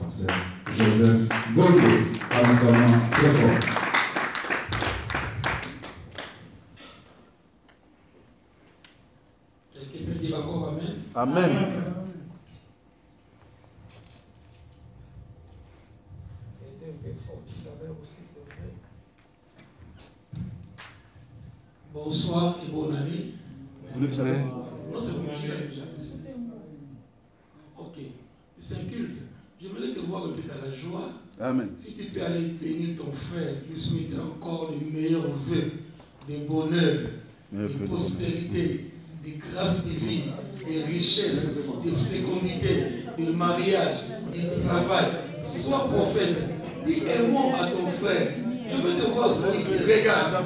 pasteur Joseph Gondo. Amicalement très fort. Quelqu'un peut dire encore Amen? Amen. Était un peu fort tout à l'heure aussi, c'est vrai. Bonsoir et bonne année. Vous le savez? Non, c'est bon, je l'ai déjà fait. Ok, c'est un culte. J'aimerais te voir un peu dans la joie. Amen. Si tu peux aller bénir ton frère, lui souhaiter encore les meilleurs vœux, de bonheur, de prospérité, de grâce divine, de richesse, de fécondité, de mariage, de travail. Sois prophète. Dis un mot à ton frère. Je veux te voir celui qui regarde.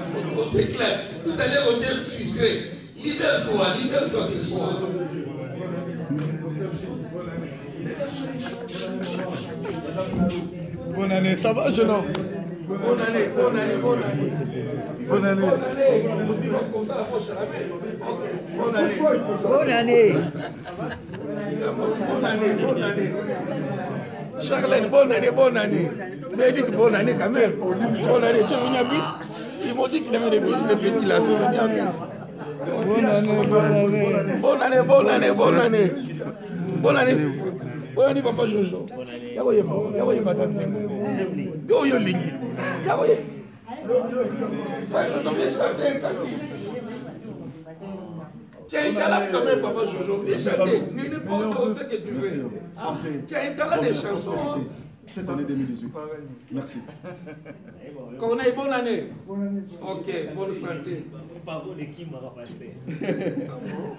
C'est clair. Tout à l'heure, on était frustré. Libère-toi ce soir. Bonne année, ça va, jeune homme? Bonne année, bonne année, bonne année. Bonne année. Bonne année. Bonne année. Bonne année. Bonne année, bonne année. Charlène, bonne année, bonne année. Vous avez dit bonne année quand même. Bonne année, tu es venu à bis. Ils m'ont dit qu'il y avait des bis, les petits là, sont venus à bis. Bonne année, bonne année. Bonne année, bonne année, bonne année. Bonne année. Bonne année, papa Jojo. Yagoye madame. Yagoye Lingui. Yagoye. Tiens, un talent quand même, papa Jojo. Viens chanter. N'importe où ce que tu veux. Tiens, un talent des chansons. Cette année 2018. Merci. Qu'on ait bonne année. Ok, bonne santé. Pardon, l'équipe m'a passé. C'est pas grave.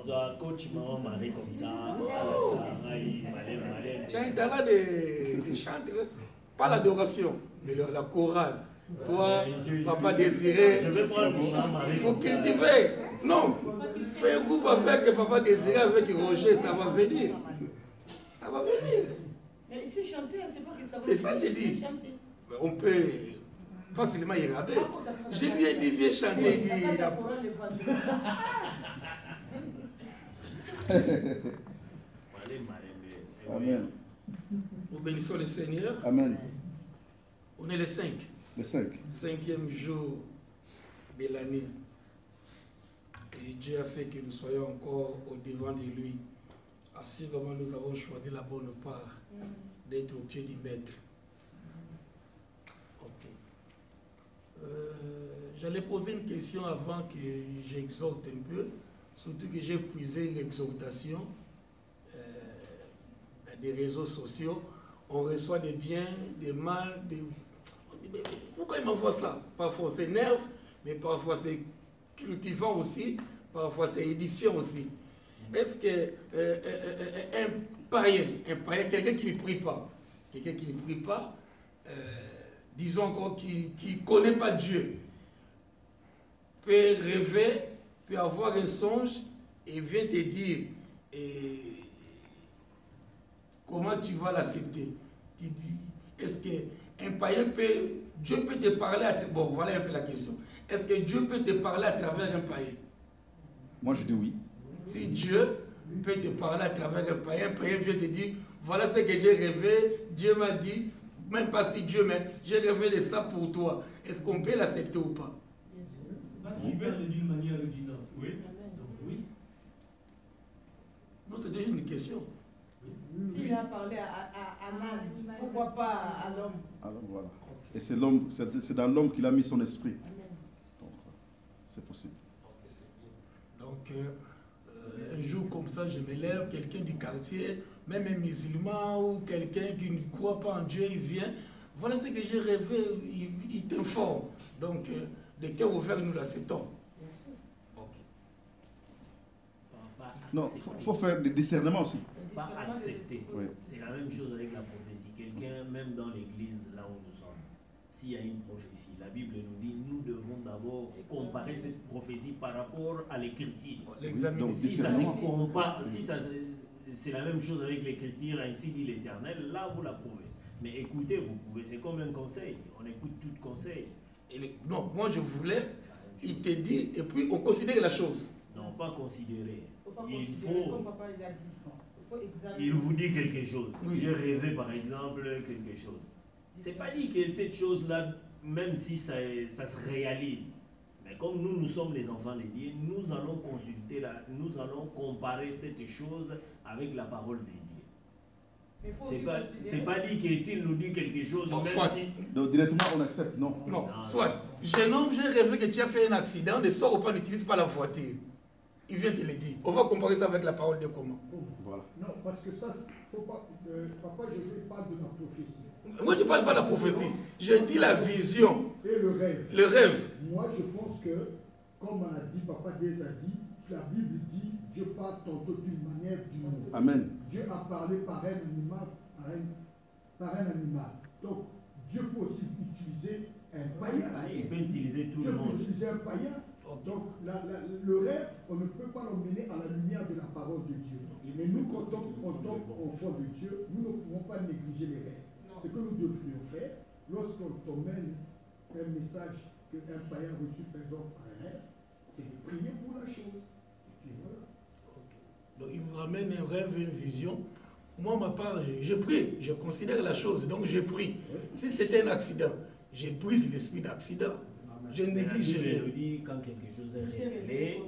Alors, coach m'a marié comme ça. Tu as un talent de chanter, pas l'adoration, mais la chorale. Toi, papa Désiré, il faut cultiver. Non, fais un groupe avec Papa Désiré, avec Roger, ça va venir. Ça va venir. Mais il sait chanter, c'est pas que ça va. C'est ça que j'ai dit. On peut pas seulement y raber. Je lui ai dit, viens chanter. Il a... Amen. Nous bénissons le Seigneur. Amen. On est le 5. Le 5. 5e jour de l'année. Et Dieu a fait que nous soyons encore au devant de lui. Ainsi comme nous avons choisi la bonne part d'être au pied du maître. Ok. J'allais poser une question avant que j'exhorte un peu. Surtout que j'ai puisé l'exhortation des réseaux sociaux. On reçoit des biens, des mal, des... Pourquoi ils m'envoient ça? Parfois c'est nerf, mais parfois c'est cultivant aussi, parfois c'est édifiant aussi. Est-ce qu'un païen, quelqu'un qui ne prie pas, disons encore qui ne connaît pas Dieu, peut rêver, peut avoir un songe et vient te dire comment tu vas l'accepter. Tu dis, est-ce qu'un païen peut, Dieu peut te parler à bon, voilà un peu la question. Est-ce que Dieu peut te parler à travers un païen? Moi je dis oui. Si Dieu peut te parler à travers un païen vient te dire, voilà ce que j'ai rêvé, Dieu m'a dit, même pas si Dieu, mais j'ai rêvé de ça pour toi. Est-ce qu'on peut l'accepter ou pas? Parce qu'il peut le dire d'une manière ou d'une autre. Oui. Donc oui. Non, c'est déjà une question. S'il a parlé à l'âme, pourquoi pas à l'homme? Alors voilà. Et c'est l'homme, c'est dans l'homme qu'il a mis son esprit. Donc c'est possible. Donc un jour comme ça, je me lève, quelqu'un du quartier, même un musulman ou quelqu'un qui ne croit pas en Dieu, il vient. Voilà ce que j'ai rêvé, il t'informe. Donc, de cœur ouvert, nous l'acceptons. Non, il faut faire des discernements aussi. Pas accepter. Oui. C'est la même chose avec la prophétie. Quelqu'un, même dans l'église, là où nous sommes, s'il y a une prophétie, la Bible nous dit, nous devons d'abord comparer cette prophétie par rapport à l'écriture. L'examiner. Si ça se compare, si ça, c'est la même chose avec l'écriture, ainsi dit l'Éternel, là vous la prouvez. Mais écoutez, vous pouvez, c'est comme un conseil, on écoute tout conseil. Non, moi je voulais, il te dit, et puis on considère la chose. Non, pas considérer. Faut pas Il considérer, faut... comme papa il a dit. faut examiner. Il vous dit quelque chose. Oui. J'ai rêvé par exemple quelque chose. C'est pas dit que cette chose-là, même si ça se réalise, mais comme nous sommes les enfants de Dieu, nous allons consulter, nous allons comparer cette chose avec la parole de Dieu. C'est pas dit que s'il nous dit quelque chose, Bon, même soit. si... Donc directement on accepte, non. Non, Non, soit. Jeune homme, j'ai rêvé que tu as fait un accident, ne sors pas, n'utilise pas la voiture. Il vient te le dire. On va comparer ça avec la parole de comment. Voilà. Non, parce que ça, faut pas. Papa Josué parle de la prophétie. Moi, je ne parle pas de la prophétie. Je dis la vision, Et le rêve. le rêve. Moi, je pense que, comme on a dit, Papa Dez a dit, la Bible dit, Dieu parle tantôt d'une manière, d'une autre. Amen. Dieu a parlé par un animal, par un animal. Donc, Dieu peut aussi utiliser un païen. Il peut utiliser tout Dieu le peut monde. utiliser un païen. Donc, le rêve, on ne peut pas l'emmener à la lumière de la parole de Dieu. Mais nous, quand on tombe enfant de Dieu, nous ne pouvons pas négliger les rêves. Ce que nous devrions faire, lorsqu'on t'emmène un message qu'un païen reçu, par exemple, par un rêve, c'est de prier pour la chose. Et puis voilà. Donc, il vous ramène un rêve, une vision. Moi, ma part, je prie, je considère la chose, donc je prie. Si c'était un accident, je brise l'esprit d'accident. Je Mais la néglige Bible rien. nous dit quand quelque chose est révélé,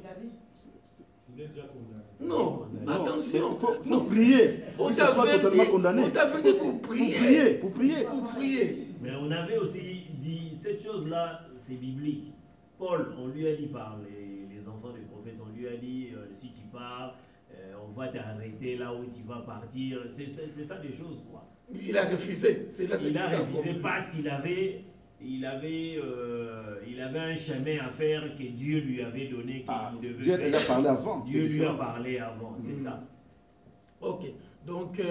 Il est déjà condamné. Non, attention. Il faut Non. prier. On Il se soit t'avait totalement dit, condamné. on t'avait dit pour Pour prier. prier, pour prier. Pour prier. mais on avait aussi dit, cette chose-là, c'est biblique. Paul, on lui a dit par les enfants des prophètes, on lui a dit, si tu pars, on va t'arrêter là où tu vas partir. C'est ça des choses, quoi. Il a refusé. C'est là Il a que ça refusé compris. parce qu'il avait un chemin à faire que Dieu lui avait donné, qu'il Ah, devait Dieu faire. lui a parlé avant. Dieu c'est lui a différent. parlé avant, c'est ça. Ok. Donc,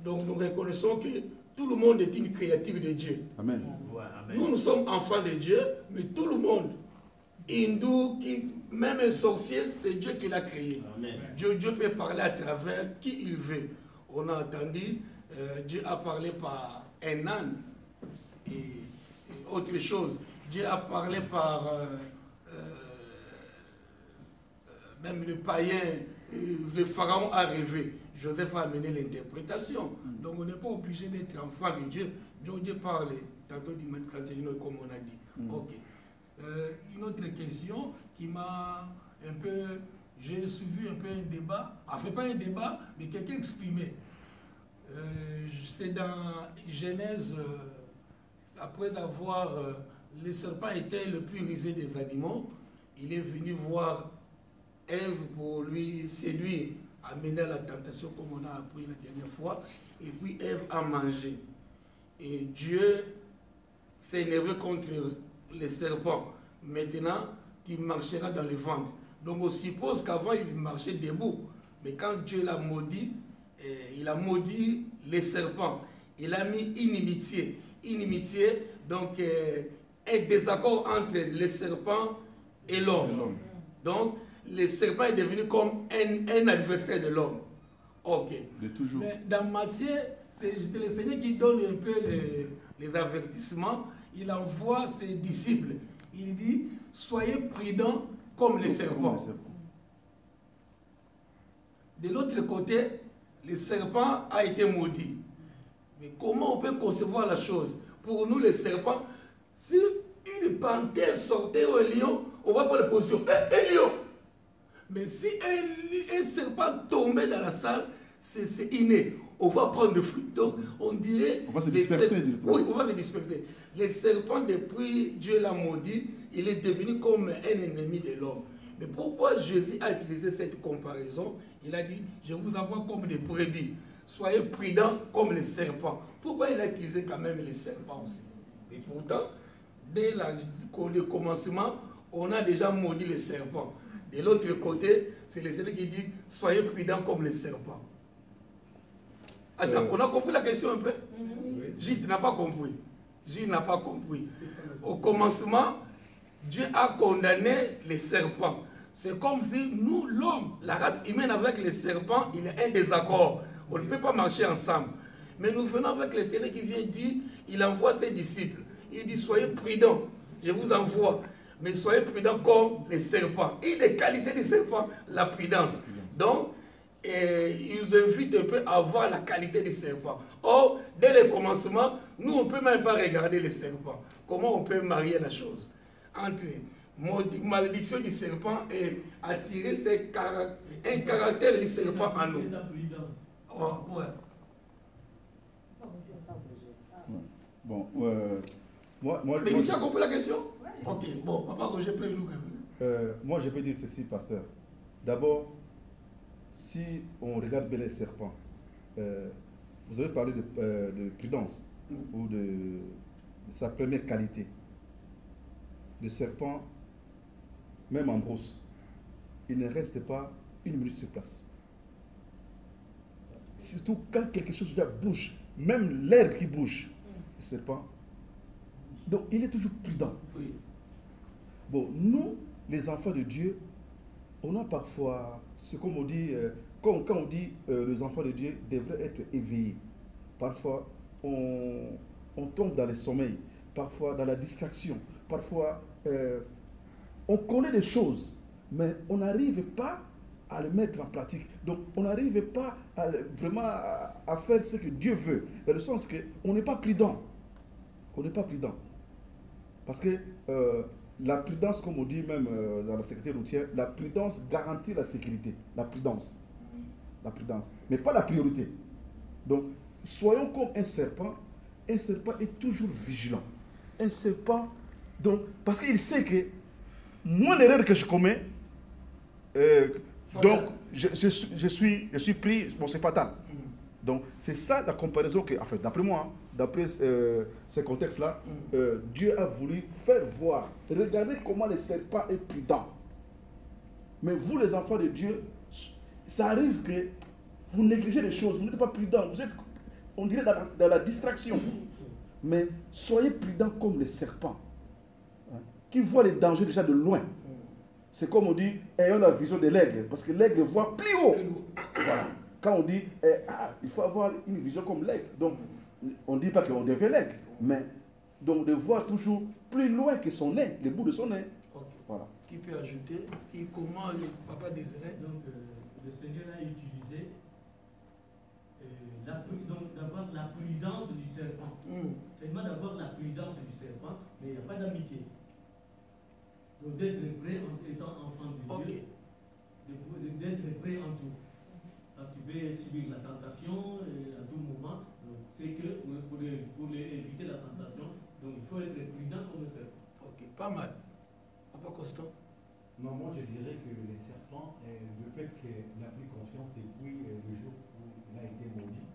nous reconnaissons que tout le monde est une créature de Dieu. Amen. Ouais, amen. Nous sommes enfants de Dieu, mais tout le monde, hindou, même un sorcier, c'est Dieu qui l'a créé. Amen. Dieu peut parler à travers qui il veut. On a entendu, Dieu a parlé par un âne et autre chose. Dieu a parlé par même le païen, le pharaon a rêvé. Joseph a amené l'interprétation. Donc on n'est pas obligé d'être enfant de Dieu. Dieu parle, tantôt du maître comme on a dit. Ok. Une autre question qui m'a un peu... J'ai suivi un peu un débat, enfin pas un débat, mais quelqu'un exprimait. C'est dans Genèse, après avoir... le serpent était le plus rusé des animaux. Il est venu voir Ève pour lui séduire, amener à la tentation comme on a appris la dernière fois. Et puis Ève a mangé. Et Dieu s'est énervé contre les serpents. Maintenant, tu marcheras dans le ventre. Donc on suppose qu'avant il marchait debout. Mais quand Dieu l'a maudit, il a maudit les serpents. Il a mis inimitié. Inimitié, donc un désaccord entre les serpents et l'homme. Donc le serpent est devenu comme un adversaire de l'homme. Ok. De toujours. Mais dans Matthieu, c'est le Seigneur qui donne un peu les avertissements. Il envoie ses disciples. Il dit, soyez prudents comme les serpents. De l'autre côté, le serpent a été maudit. Mais comment on peut concevoir la chose? Pour nous, les serpents, si une panthère sortait au lion, on va prendre la position. Un lion! Mais si un serpent tombait dans la salle, c'est inné. On va prendre le fruit. Donc, on dirait... On va se disperser. Oui, on va se disperser. Les serpents, depuis Dieu l'a maudit, il est devenu comme un ennemi de l'homme. Mais pourquoi Jésus a utilisé cette comparaison? Il a dit, je vous envoie comme des brebis. Soyez prudents comme les serpents. Pourquoi il a utilisé quand même les serpents aussi? Et pourtant, dès le commencement, on a déjà maudit les serpents. De l'autre côté, c'est le Seigneur qui dit, soyez prudents comme les serpents. Attends, on a compris la question un peu? Gilles n'a pas compris. Gilles n'a pas compris. Au commencement, Dieu a condamné les serpents. C'est comme si nous, l'homme, la race humaine avec les serpents, il y a un désaccord. On ne peut pas marcher ensemble. Mais nous venons avec le Seigneur qui vient dire, il envoie ses disciples. Il dit, soyez prudents, je vous envoie. Mais soyez prudents comme les serpents. Et des qualités des serpents, la prudence. Donc, et ils invitent un peu à voir la qualité du serpent. Or, dès le commencement, nous, on ne peut même pas regarder le serpent. Comment on peut marier la chose entre malédiction du serpent et attirer un caractère du serpent en nous. Oh, ouais. Bon, Mais tu as compris la question? Ok, bon, papa, Roger peut nous moi, je peux dire ceci, pasteur. D'abord, si on regarde bien les serpents, vous avez parlé de prudence ou de sa première qualité. Le serpent, même en brousse, il ne reste pas une minute sur place. Surtout quand quelque chose déjà bouge, même l'herbe qui bouge, le serpent. Donc, il est toujours prudent. Oui. Bon, nous, les enfants de Dieu, on a parfois, c'est comme on dit, quand on dit les enfants de Dieu devraient être éveillés. Parfois, on tombe dans le sommeil, parfois dans la distraction, parfois on connaît des choses, mais on n'arrive pas à le mettre en pratique. Donc, on n'arrive pas vraiment à faire ce que Dieu veut, dans le sens qu'on n'est pas prudent. On n'est pas prudent. Parce que la prudence, comme on dit même dans la sécurité routière, la prudence garantit la sécurité. La prudence. La prudence. Mais pas la priorité. Donc, soyons comme un serpent. Un serpent est toujours vigilant. Un serpent, donc, parce qu'il sait que moi, l'erreur que je commets, donc, je suis pris, bon, c'est fatal. Donc, c'est ça la comparaison que, en fait, d'après moi, d'après ces contextes-là, Dieu a voulu faire voir. Regardez comment le serpent est prudent. Mais vous, les enfants de Dieu, ça arrive que vous négligez les choses, vous n'êtes pas prudent, vous êtes, on dirait, dans la distraction. Mais soyez prudents comme les serpents, hein, qui voient les dangers déjà de loin. C'est comme on dit, ayons la vision de l'aigle, parce que l'aigle voit plus haut. Voilà. Quand on dit, il faut avoir une vision comme l'aigle. Donc, on ne dit pas qu'on devient l'aigle, mais donc de voir toujours plus loin que son nez, le bout de son nez. Okay. Voilà. Qui peut ajouter? Et comment le papa désirait? Donc, le Seigneur a utilisé d'avoir la prudence du serpent. Seulement d'avoir la prudence du serpent, mais il n'y a pas d'amitié. Donc, d'être prêt en étant enfant de Dieu, d'être prêt en tout. Quand tu veux subir la tentation à tout moment, c'est que pour éviter la tentation, donc il faut être prudent comme le serpent. Ok, pas mal. Papa Constant? Non, moi je dirais que les serpents, le fait qu'il n'a plus confiance depuis le jour où il a été maudit,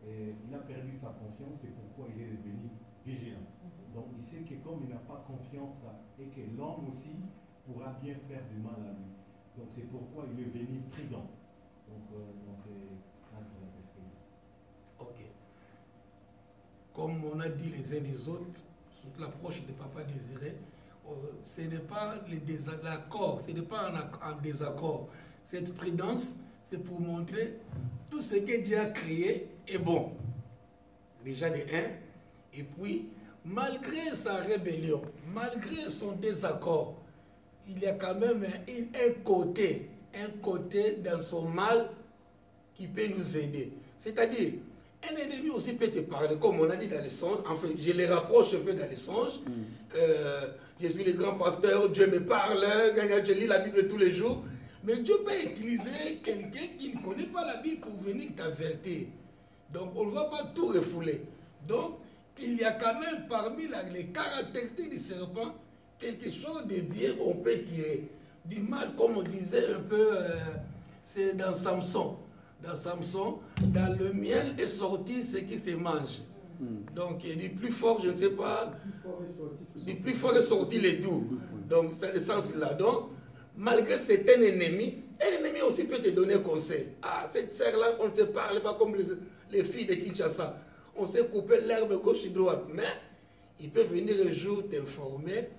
il a perdu sa confiance, c'est pourquoi il est devenu vigilant. Donc il sait que comme il n'a pas confiance là, et que l'homme aussi pourra bien faire du mal à lui. Donc c'est pourquoi il est venu prudent. Donc, dans ces cadres-là que je peux dire. Ok. Comme on a dit les uns des autres, sur l'approche de Papa Désiré, ce n'est pas l'accord, ce n'est pas en désaccord. Cette prudence, c'est pour montrer tout ce que Dieu a créé est bon. Déjà de un. Et puis, malgré sa rébellion, malgré son désaccord, il y a quand même un côté dans son mal qui peut nous aider. C'est-à-dire, un ennemi aussi peut te parler, comme on a dit dans les songes. Enfin, je les rapproche un peu dans les songes. Je suis le grand pasteur, Dieu me parle, je lis la Bible tous les jours. Mais Dieu peut utiliser quelqu'un qui ne connaît pas la Bible pour venir t'avertir. Donc, on ne va pas tout refouler. Donc, il y a quand même parmi les caractéristiques du serpent, quelque chose de bien qu'on peut tirer. Du mal, comme on disait un peu, c'est dans Samson. Dans Samson, dans le miel est sorti ce qui se mange. Donc, du plus fort, je ne sais pas, du plus fort est sorti les doux. Donc, c'est le sens là. Donc, malgré c'est un ennemi aussi peut te donner un conseil. Ah, cette serre-là, on ne se parle pas comme les filles de Kinshasa. On s'est coupé l'herbe gauche et droite. Mais il peut venir un jour t'informer,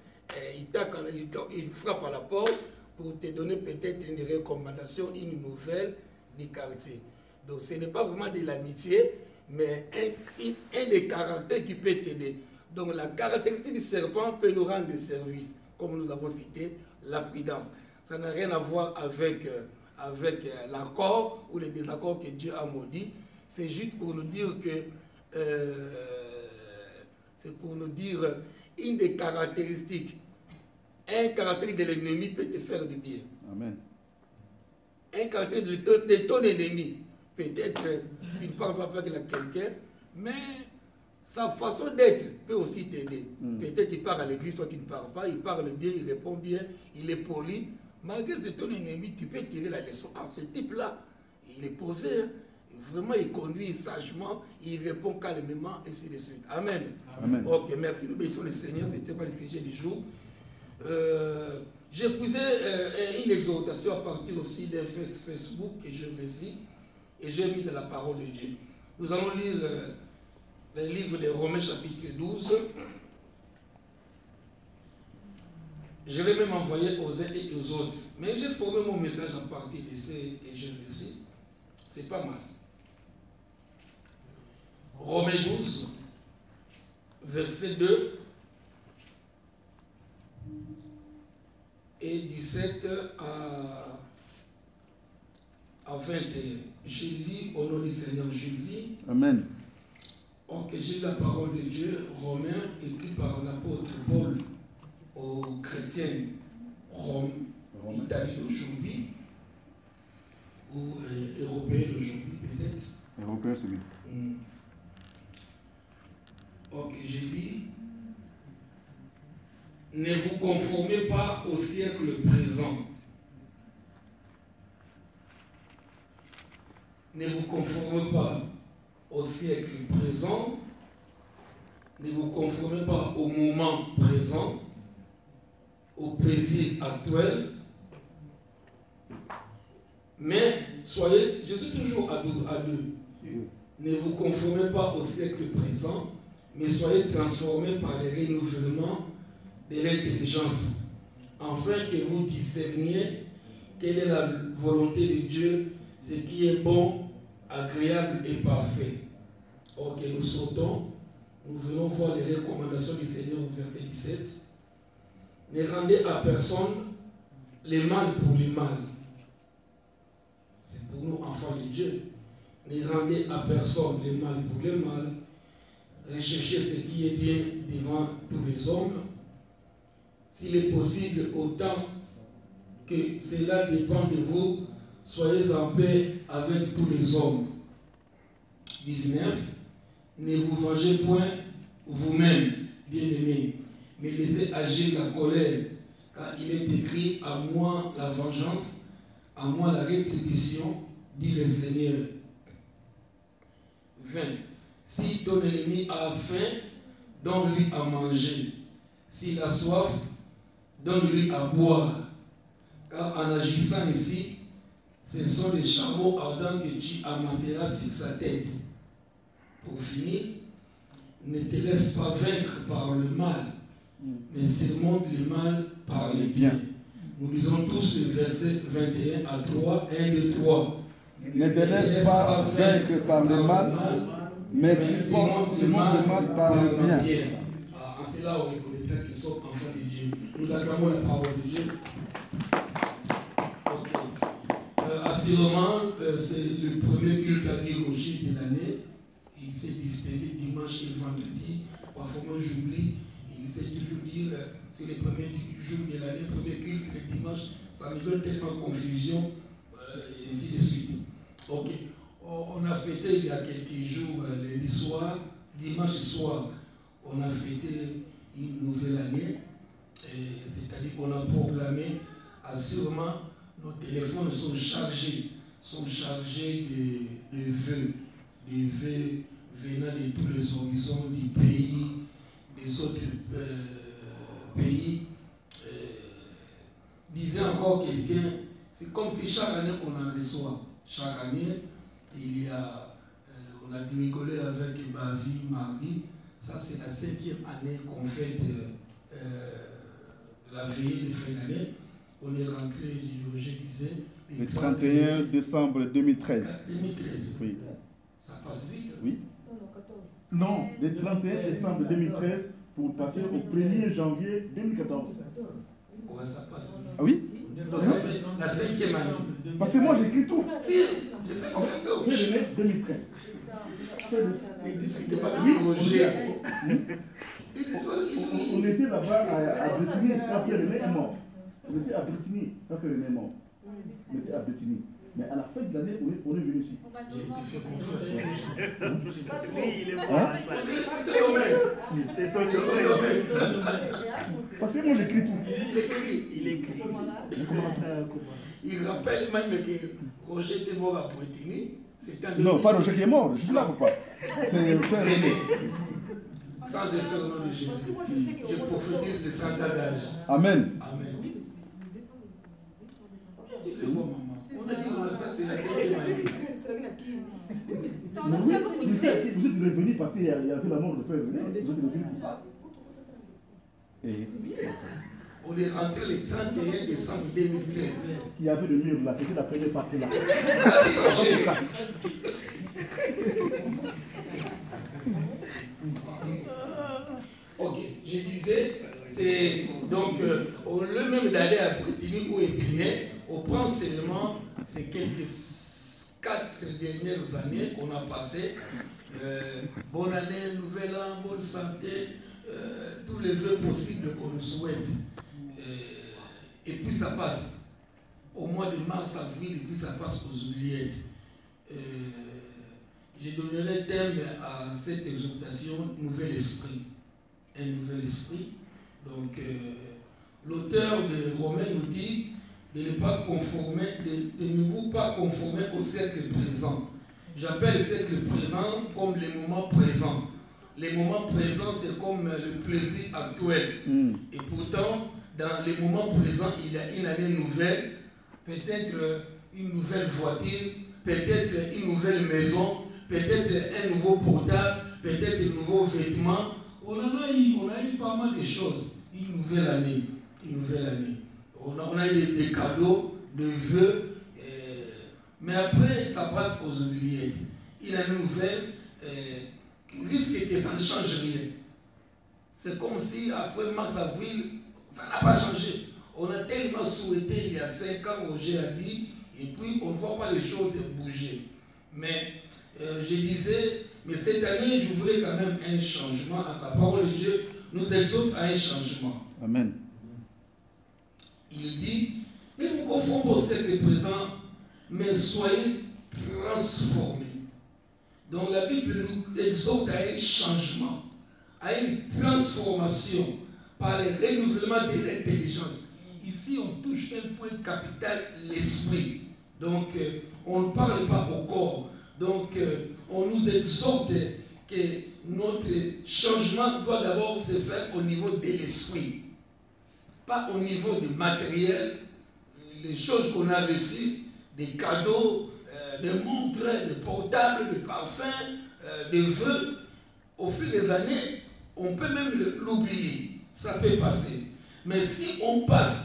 il frappe à la porte pour te donner peut-être une recommandation, une nouvelle du quartier. Donc ce n'est pas vraiment de l'amitié, mais un des caractères qui peut t'aider. Donc la caractéristique du serpent peut nous rendre des services, comme nous avons cité, la prudence. Ça n'a rien à voir avec avec l'accord ou les désaccords que Dieu a maudits. C'est juste pour nous dire que, c'est pour nous dire une des caractéristiques. Un caractère de l'ennemi peut te faire du bien. Amen. Un caractère de ton ennemi, peut-être tu ne parles pas avec quelqu'un, mais sa façon d'être peut aussi t'aider. Peut-être il parle à l'église, toi tu ne parles pas, il parle bien, il répond bien, il est poli. Malgré que c'est ton ennemi, tu peux tirer la leçon. Ah, ce type-là, il est posé, hein. Vraiment il conduit sagement, il répond calmement, et ainsi de suite. Amen. Amen. Ok, merci. Nous bénissons le Seigneur, c'était pas le sujet du jour. J'ai pris une exhortation à partir aussi d'un Facebook que je récite et j'ai mis dans la parole de Dieu. Nous allons lire le livre de Romains chapitre 12. Je l'ai même envoyé aux uns et aux autres. Mais j'ai formé mon message à partir de ce que je récite. C'est pas mal. Romains 12, verset 2. Et 17 à 21. Je lis au nom du Seigneur, je lis. Amen. Ok, j'ai la parole de Dieu, Romains, écrit par l'apôtre Paul aux chrétiens Rome, Italie d'aujourd'hui, ou européens d'aujourd'hui peut-être. Européen celui. Ok, j'ai dit. Ne vous conformez pas au siècle présent. Ne vous conformez pas au siècle présent. Ne vous conformez pas au moment présent, au plaisir actuel. Mais soyez, je suis toujours à deux. Ne vous conformez pas au siècle présent, mais soyez transformés par les renouvellements de l'intelligence, afin que vous discerniez quelle est la volonté de Dieu, ce qui est bon, agréable et parfait. Ok, nous sautons, nous venons voir les recommandations du Seigneur au verset 17. Ne rendez à personne les mal pour les mal. C'est pour nous, enfants de Dieu. Ne rendez à personne les mal pour les mal. Recherchez ce qui est bien devant tous les hommes. S'il est possible, autant que cela dépend de vous, soyez en paix avec tous les hommes. 19. Ne vous vengez point vous-même, bien-aimés, mais laissez agir la colère, car il est écrit: à moi la vengeance, à moi la rétribution, dit le Seigneur. 20. Si ton ennemi a faim, donne-lui à manger. S'il a soif, donne-lui à boire. Car en agissant ici, ce sont les charbons ardents que tu amasseras sur sa tête. Pour finir, ne te laisse pas vaincre par le mal, mais surmonte le mal par le bien. Nous lisons tous le verset 21 à 3, 1, 2, 3. Ne te laisse pas vaincre par le mal, mais surmonte le mal par le bien. En cela, on reconnaîtra qu'ils sont enfants de Dieu. Nous acclamons la parole de Dieu. Assurément, c'est le premier culte à théologie de l'année. Il s'est distingué dimanche et vendredi. Parfois, moi j'oublie. Il fait toujours dire que les premiers jours de l'année, premier culte, le dimanche, ça me donne tellement confusion, et ainsi de suite. Ok. On a fêté il y a quelques jours, lundi soir, dimanche soir, on a fêté une nouvelle année. C'est-à-dire qu'on a proclamé, assurément, nos téléphones sont chargés de vœux venant de tous les horizons du pays, des autres pays. Disait encore quelqu'un, c'est comme si chaque année on en reçoit. Chaque année, il y a, on a dû rigoler avec Bavi mardi. Ça, c'est la 5e année qu'on fête la veillée de fin d'année. On est rentré, je disais, le 31 décembre 2013. 2013. Oui. Ça passe vite. Oui. Non, le 31 décembre 2013 pour passer au 1er janvier 2014. Ouais, ça passe. Ah oui? Donc, on fait la 5e année. Parce que moi j'écris tout. Si, j'ai fait confiance. 2013. Mais c'était pas lui, Roger. On était là-bas à Bretigny quand Pierre René est mort. On était à Bretigny quand Pierre René est mort. On était à Bretigny. Mais à la fin de l'année, on est venu ici. J'ai été fait confiance. Lui, il est Hein? fort. C'est le domaine. C'est son domaine. Parce que moi j'écris tout. Il écrit. Il rappelle même que Roger était mort à Bretigny. Non, pas Roger qui est mort. Je suis là, papa. C'est le frère René. Sans effet au nom de Jésus. Je prophétise le Santa d'âge. Amen. Amen. On a dit que ça c'est la 5e année. Vous êtes revenu parce qu'il y avait la mort de frère René. Vous êtes revenu pour ça. Et On est rentré le 31 décembre 2013. il y avait le mur là, c'était la première partie là. Ok, je disais, c'est donc au lieu même d'aller à Bretigny ou Épinay, on prend seulement ces quelques 4 dernières années qu'on a passées. Bonne année, nouvel an, bonne santé, tous les vœux possibles qu'on nous souhaite. Et puis ça passe. Au mois de mars, avril, et puis ça passe aux oubliettes. Je donnerai thème à cette exhortation, nouvel esprit. Un nouvel esprit. Donc, l'auteur de Romains nous dit de ne pas conformer, de ne vous pas conformer au siècle présent. J'appelle le siècle présent comme les moments présents. Les moments présents, c'est comme le plaisir actuel. Et pourtant, dans les moments présents, il y a une année nouvelle, peut-être une nouvelle voiture, peut-être une nouvelle maison, peut-être un nouveau portable, peut-être un nouveau vêtement. On a eu pas mal de choses. Une nouvelle année. Une nouvelle année. On a eu des cadeaux, des vœux. Mais après, ça passe aux oubliettes. Une année nouvelle risque que ça ne change rien. C'est comme si après mars-avril, ça n'a pas changé. On a tellement souhaité il y a 5 ans, Roger a dit, et puis on ne voit pas les choses bouger. Mais je disais, mais cette année, je voulais quand même un changement. La parole de Dieu nous exhorte à un changement. Amen. Il dit, ne vous confondez pas au siècle présent, mais soyez transformés. Donc la Bible nous exhorte à un changement, à une transformation par le renouvellement de l'intelligence. Ici, on touche un point capital, l'esprit. Donc, on ne parle pas au corps. Donc, on nous exhorte que notre changement doit d'abord se faire au niveau de l'esprit. Pas au niveau du matériel, les choses qu'on a reçues, des cadeaux, des montres, des portables, des parfums, des vœux. Au fil des années, on peut même l'oublier. Ça peut passer. Mais si on passe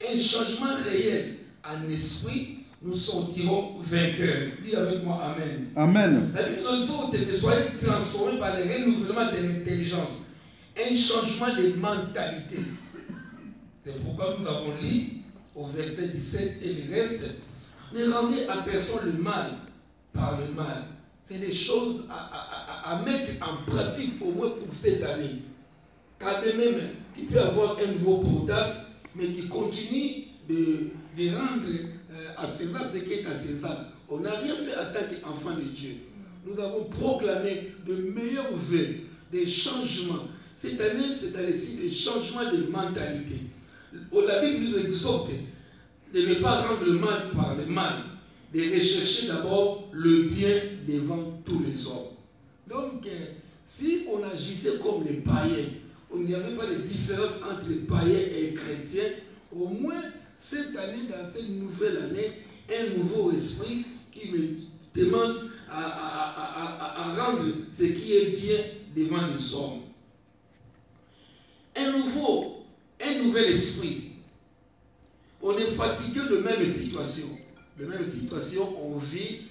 un changement réel en esprit, nous sortirons vainqueurs. Dis avec moi Amen. Amen. La Bible nous exhorte de soyez transformés par le renouvellement de l'intelligence. Un changement de mentalité. C'est pourquoi nous avons lu au verset 17 et le reste. Ne rendez à personne le mal par le mal. C'est des choses à mettre en pratique au moins pour cette année. Car de même, tu peux avoir un nouveau portable, mais tu continues de rendre à César ce qui est à César. On n'a rien fait en tant qu'enfant de Dieu. Nous avons proclamé de meilleurs vœux, des changements. Cette année, c'est un récit de changements de mentalité. La Bible nous exhorte de ne pas rendre le mal par le mal, de rechercher d'abord le bien devant tous les hommes. Donc, si on agissait comme les païens, on n'y avait pas de différence entre les païens et les chrétiens, au moins cette année, dans cette nouvelle année, un nouveau esprit qui me demande à rendre ce qui est bien devant les hommes. Un nouvel esprit. On est fatigué de même situation. De même situation, on vit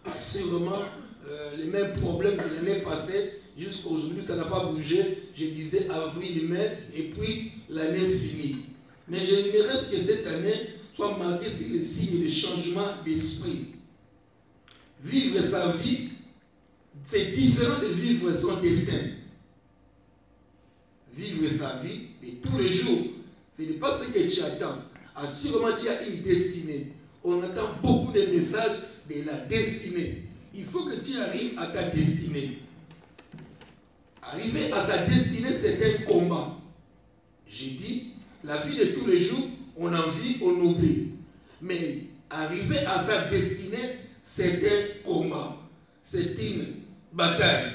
assurément les mêmes problèmes que l'année passée. Jusqu'à aujourd'hui, ça n'a pas bougé. Je disais avril, mai, et puis l'année finie. Mais j'aimerais que cette année soit marquée sur le signe de changement d'esprit. Vivre sa vie, c'est différent de vivre son destin. Vivre sa vie de tous les jours, ce n'est pas ce que tu attends. Assurément, tu as une destinée. On attend beaucoup de messages de la destinée. Il faut que tu arrives à ta destinée. Arriver à ta destinée, c'est un combat. J'ai dit, la vie de tous les jours, on en vit, on oublie. Mais arriver à ta destinée, c'est un combat. C'est une bataille.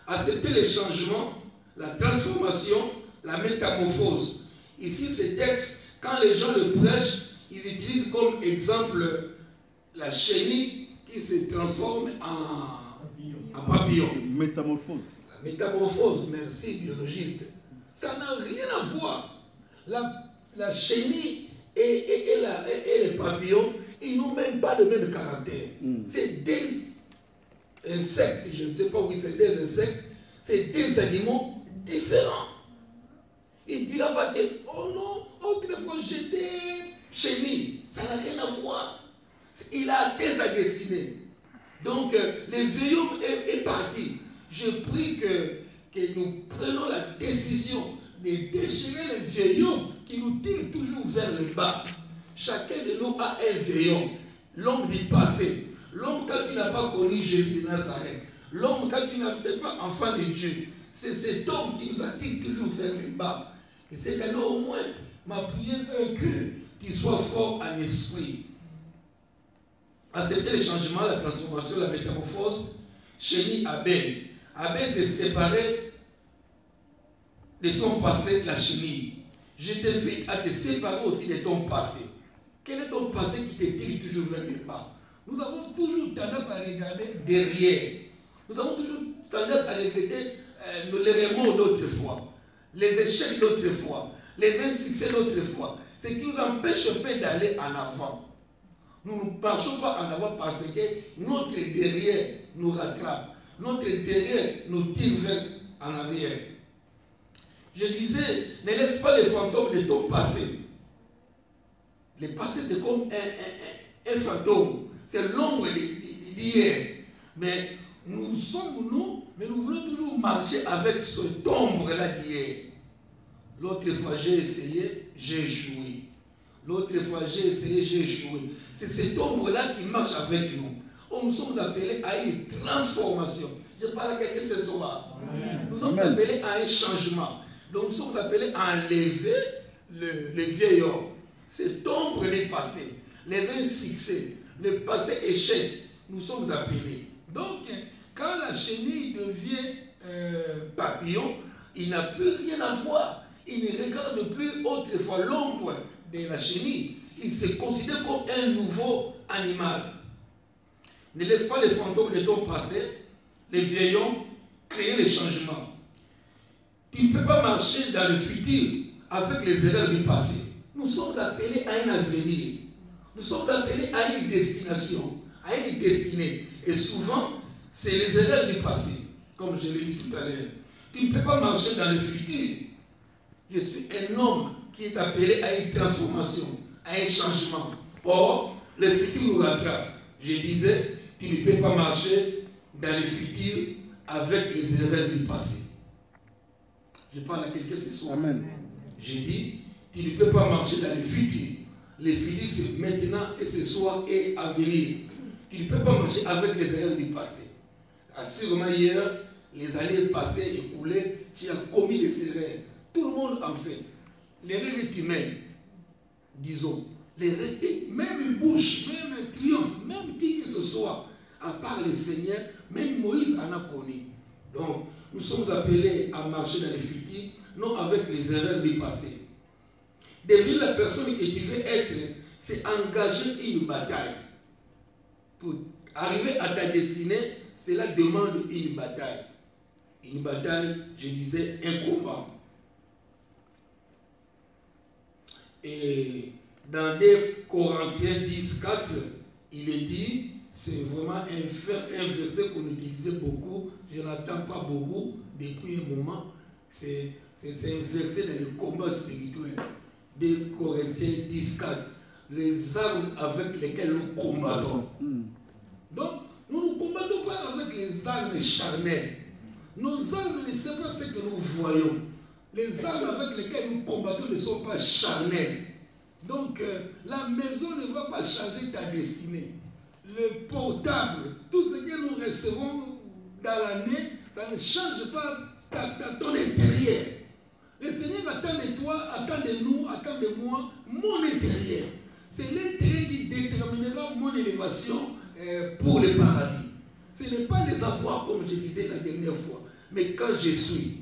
Accepter les changements, la transformation, la métamorphose. Ici, ce texte, quand les gens le prêchent, ils utilisent comme exemple la chenille qui se transforme en papillon. Métamorphose. La métamorphose, merci biologiste. Ça n'a rien à voir. La chenille et les papillons, ils n'ont même pas le même caractère. C'est des insectes, je ne sais pas où c'est des insectes, c'est des animaux différents. Il ne dira pas que, oh non, autrefois j'étais chenille. Ça n'a rien à voir. Il a atteint sa destinée. Donc, le vieillon est parti. Je prie que nous prenions la décision de déchirer le vieillon qui nous tire toujours vers le bas. Chacun de nous a un vieillon. L'homme du passé. L'homme quand il n'a pas connu Jésus de Nazareth. L'homme quand il n'était pas enfant de Dieu. C'est cet homme qui nous attire toujours vers le bas. Et c'est qu'alors au moins, ma prière est que tu sois fort en esprit. Accepter les changements, la transformation, la métamorphose. Chéni Abel. Abel s'est séparé de son passé, la chenille. Je t'invite à te séparer aussi de ton passé. Quel est ton passé qui te tire toujours vers le bas? Nous avons toujours tendance à regarder derrière. Nous avons toujours tendance à regretter les remords d'autrefois, les échecs d'autrefois, les insuccès d'autrefois. Ce qui nous empêche peu d'aller en avant. Nous ne marchons pas en avant parce que notre derrière nous rattrape. Notre derrière nous tire vers en arrière. Je disais, ne laisse pas les fantômes de ton passé. Le passé, c'est comme un fantôme. C'est l'ombre d'hier. Mais nous sommes nous, mais nous voulons toujours marcher avec cette ombre-là d'hier. L'autre fois, j'ai essayé, j'ai échoué. L'autre fois, j'ai essayé, j'ai échoué. C'est cette ombre-là qui marche avec nous. Nous sommes appelés à une transformation. Je parle à quelqu'un ce soir. Nous sommes appelés à un changement. Donc nous sommes appelés à enlever le vieil homme. Cette ombre des passés, les insuccès, le passé échec, nous sommes appelés. Donc, quand la chenille devient papillon, il n'a plus rien à voir. Il ne regarde plus autrefois l'ombre de la chenille. Il se considère comme un nouveau animal. Ne laisse pas les fantômes de ton passé, les vieils hommes, créer les changements. Tu ne peux pas marcher dans le futur avec les erreurs du passé. Nous sommes appelés à un avenir. Nous sommes appelés à une destination, à une destinée. Et souvent, c'est les erreurs du passé, comme je l'ai dit tout à l'heure. Tu ne peux pas marcher dans le futur. Je suis un homme qui est appelé à une transformation, à un changement. Or, le futur nous rattrape. Je disais, tu ne peux pas marcher dans le futur avec les erreurs du passé. Je parle à quelqu'un ce soir. Amen. J'ai dit, tu ne peux pas marcher dans le futur. Le futur, c'est maintenant et ce soir et à venir. Tu ne peux pas marcher avec les erreurs du passé. Assurément, hier, les années passées, écoulées, tu as commis des erreurs. Tout le monde en fait. L'erreur est humaine, disons. Même bouche, même triomphe, même qui que ce soit, à part le Seigneur, même Moïse en a connu. Donc, nous sommes appelés à marcher dans le futur, non avec les erreurs du passé. Devenir la personne que tu veux être, c'est engager une bataille. Pour arriver à ta destinée, cela demande une bataille. Une bataille, je disais, un combat. Et dans 2 Corinthiens 10, 4, il est dit, c'est vraiment un verset qu'on utilisait beaucoup, je n'attends pas beaucoup depuis un moment, c'est un verset dans le combat spirituel. 2 Corinthiens 10, 4. Les armes avec lesquelles nous combattons. Donc, nous ne combattons pas avec les armes charnelles. Nos armes ne sont pas ce que nous voyons. Les armes avec lesquelles nous combattons ne sont pas charnelles. Donc, la maison ne va pas changer ta destinée. Le portable, tout ce que nous recevons dans l'année, ça ne change pas ton intérieur. Le Seigneur attend de toi, attend de nous, attend de moi, mon intérieur. C'est l'intérieur qui déterminera mon élévation pour le paradis. Ce n'est pas les avoirs, comme je disais la dernière fois, mais quand je suis.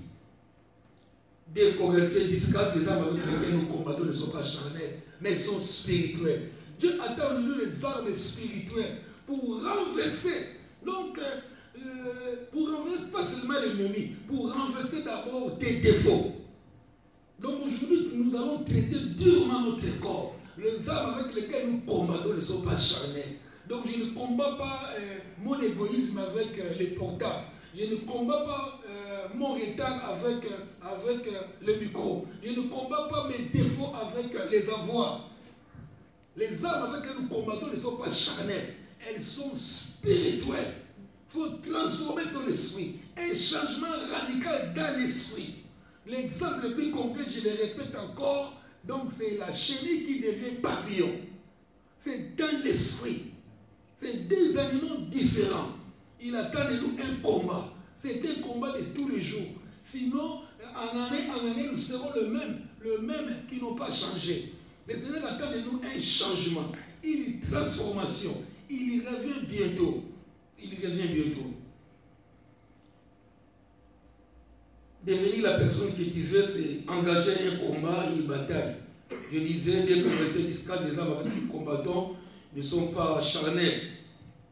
2 Corinthiens 10, 4, les armes avec lesquelles nous combattons ne sont pas charnelles, mais elles sont spirituelles. Dieu attend de nous les armes spirituelles pour renverser. Donc, pour renverser pas seulement l'ennemi, pour renverser d'abord tes défauts. Donc aujourd'hui, nous allons traiter durement notre corps. Les armes avec lesquelles nous combattons ne sont pas charnelles. Donc je ne combats pas mon égoïsme avec les portables. Je ne combats pas mon retard avec le micro. Je ne combats pas mes défauts avec les avoirs. Les armes avec lesquelles nous combattons ne sont pas charnelles. Elles sont spirituelles. Il faut transformer ton esprit. Un changement radical dans l'esprit. L'exemple le plus concret, je le répète encore, donc c'est la chenille qui devient papillon. C'est dans l'esprit. C'est deux animaux différents. Il attend de nous un combat. C'est un combat de tous les jours. Sinon, en année, nous serons le même qui n'ont pas changé. Le Seigneur attend de nous un changement, une transformation. Il y revient bientôt. Il y revient bientôt. Devenir la personne que tu veux, c'est engager un combat, une bataille. Je disais, dès que les hommes avec qui nous combattons ne sont pas charnels.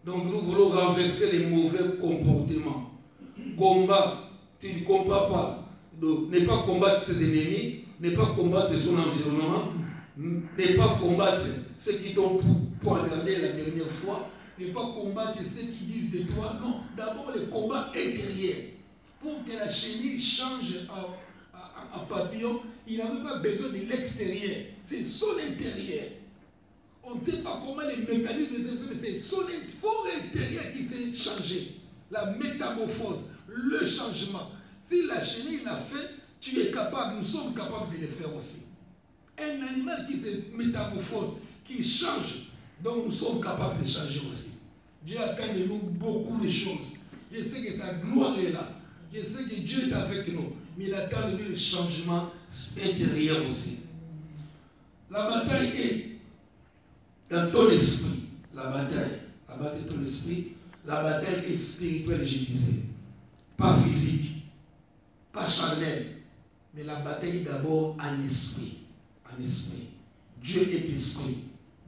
Donc nous voulons renverser les mauvais comportements. Combat, tu ne combats pas. Donc, ne pas combattre ses ennemis, ne pas combattre son environnement, ne pas combattre ceux qui t'ont poignardé la dernière fois, ne pas combattre ceux qui disent de toi. Non, d'abord le combat intérieur. Pour que la chenille change à papillon, il n'avait pas besoin de l'extérieur. C'est son intérieur. On ne sait pas comment les mécanismes de c'est son fort intérieur qui fait changer. La métamorphose, le changement. Si la chenille l'a fait, tu es capable, nous sommes capables de le faire aussi. Un animal qui se métamorphose, qui change, donc nous sommes capables de changer aussi. Dieu attend de nous beaucoup de choses. Je sais que sa gloire est là. Je sais que Dieu est avec nous, mais il attend de nous le changement intérieur aussi. La bataille est dans ton esprit. La bataille est ton esprit. La bataille est spirituelle, je disais. Pas physique, pas charnelle, mais la bataille est d'abord en esprit. En esprit. Dieu est esprit.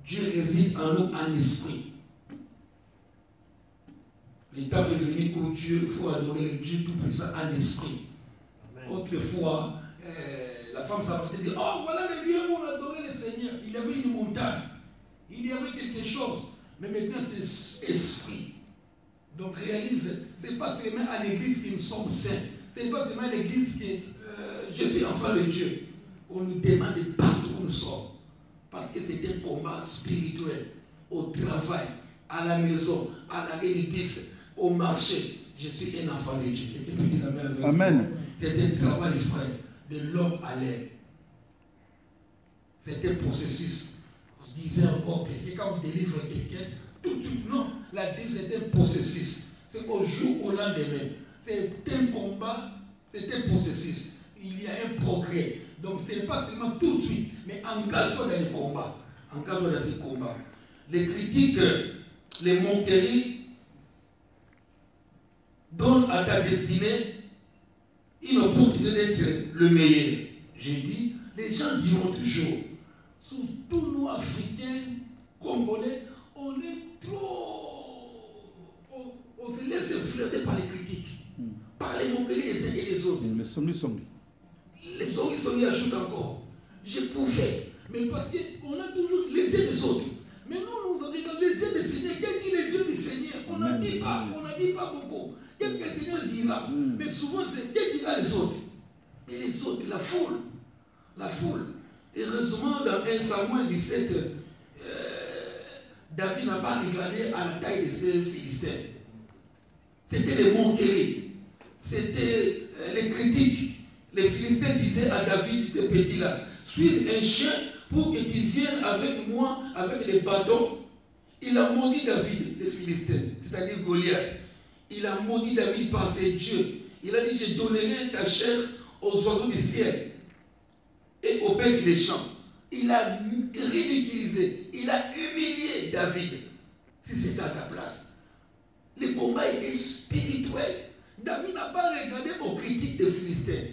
Dieu réside en nous en esprit. L'état est venu où Dieu, il faut adorer le Dieu tout-puissant en esprit. Amen. Autrefois, la femme s'apprêtait dire, oh voilà les lieux où on adorait le Seigneur. Il y avait une montagne, il y avait quelque chose. Mais maintenant c'est esprit. Donc réalise, ce n'est pas seulement à l'église que nous sommes saints. Ce n'est pas seulement à l'église que je suis enfant de Dieu. On nous demande partout où nous sommes. Parce que c'est un combat spirituel. Au travail, à la maison, à la réglisse, au marché. Je suis un enfant de Dieu. Amen. C'est un travail, frère, de l'homme à l'air. C'est un processus. Je disais encore que quand on délivre quelqu'un, tout de suite, non. La délivrance, c'est un processus. C'est au jour, au lendemain. C'est un combat, c'est un processus. Il y a un progrès. Donc, ce n'est pas seulement tout de suite, mais engage-toi dans les combats. Engage-toi dans ces combats. Les critiques, les moqueries donnent à ta destinée une opportunité d'être le meilleur. J'ai dit, les gens diront toujours, surtout nous, Africains, Congolais, on est trop. On se laisse influencer par les critiques, par les moqueries des uns et des autres. Les sommes. Les sommes ajoutent encore. Je pouvais, mais parce qu'on a toujours les yeux des autres. Mais nous regardons les yeux du Seigneur. Quel dit les yeux du Seigneur? On n'a dit pas beaucoup. Qu'est-ce que le Seigneur dira? Mais souvent, c'est qu'est-ce qu'il dira les autres? Et les autres, la foule. Heureusement, dans 1 Samuel 17, David n'a pas regardé à la taille de ces Philistins. C'était les moqueries, c'était les critiques. Les Philistins disaient à David, ce petit-là, suis un chien pour que tu viennes avec moi avec des bâtons. Il a maudit David, les Philistins, c'est-à-dire Goliath. Il a maudit David par ses dieux. Il a dit, je donnerai ta chair aux oiseaux du ciel et aux bêtes des champs. Il a ridiculisé, il a humilié David, si c'était à ta place. Le combat était spirituel. David n'a pas regardé aux critiques des Philistins.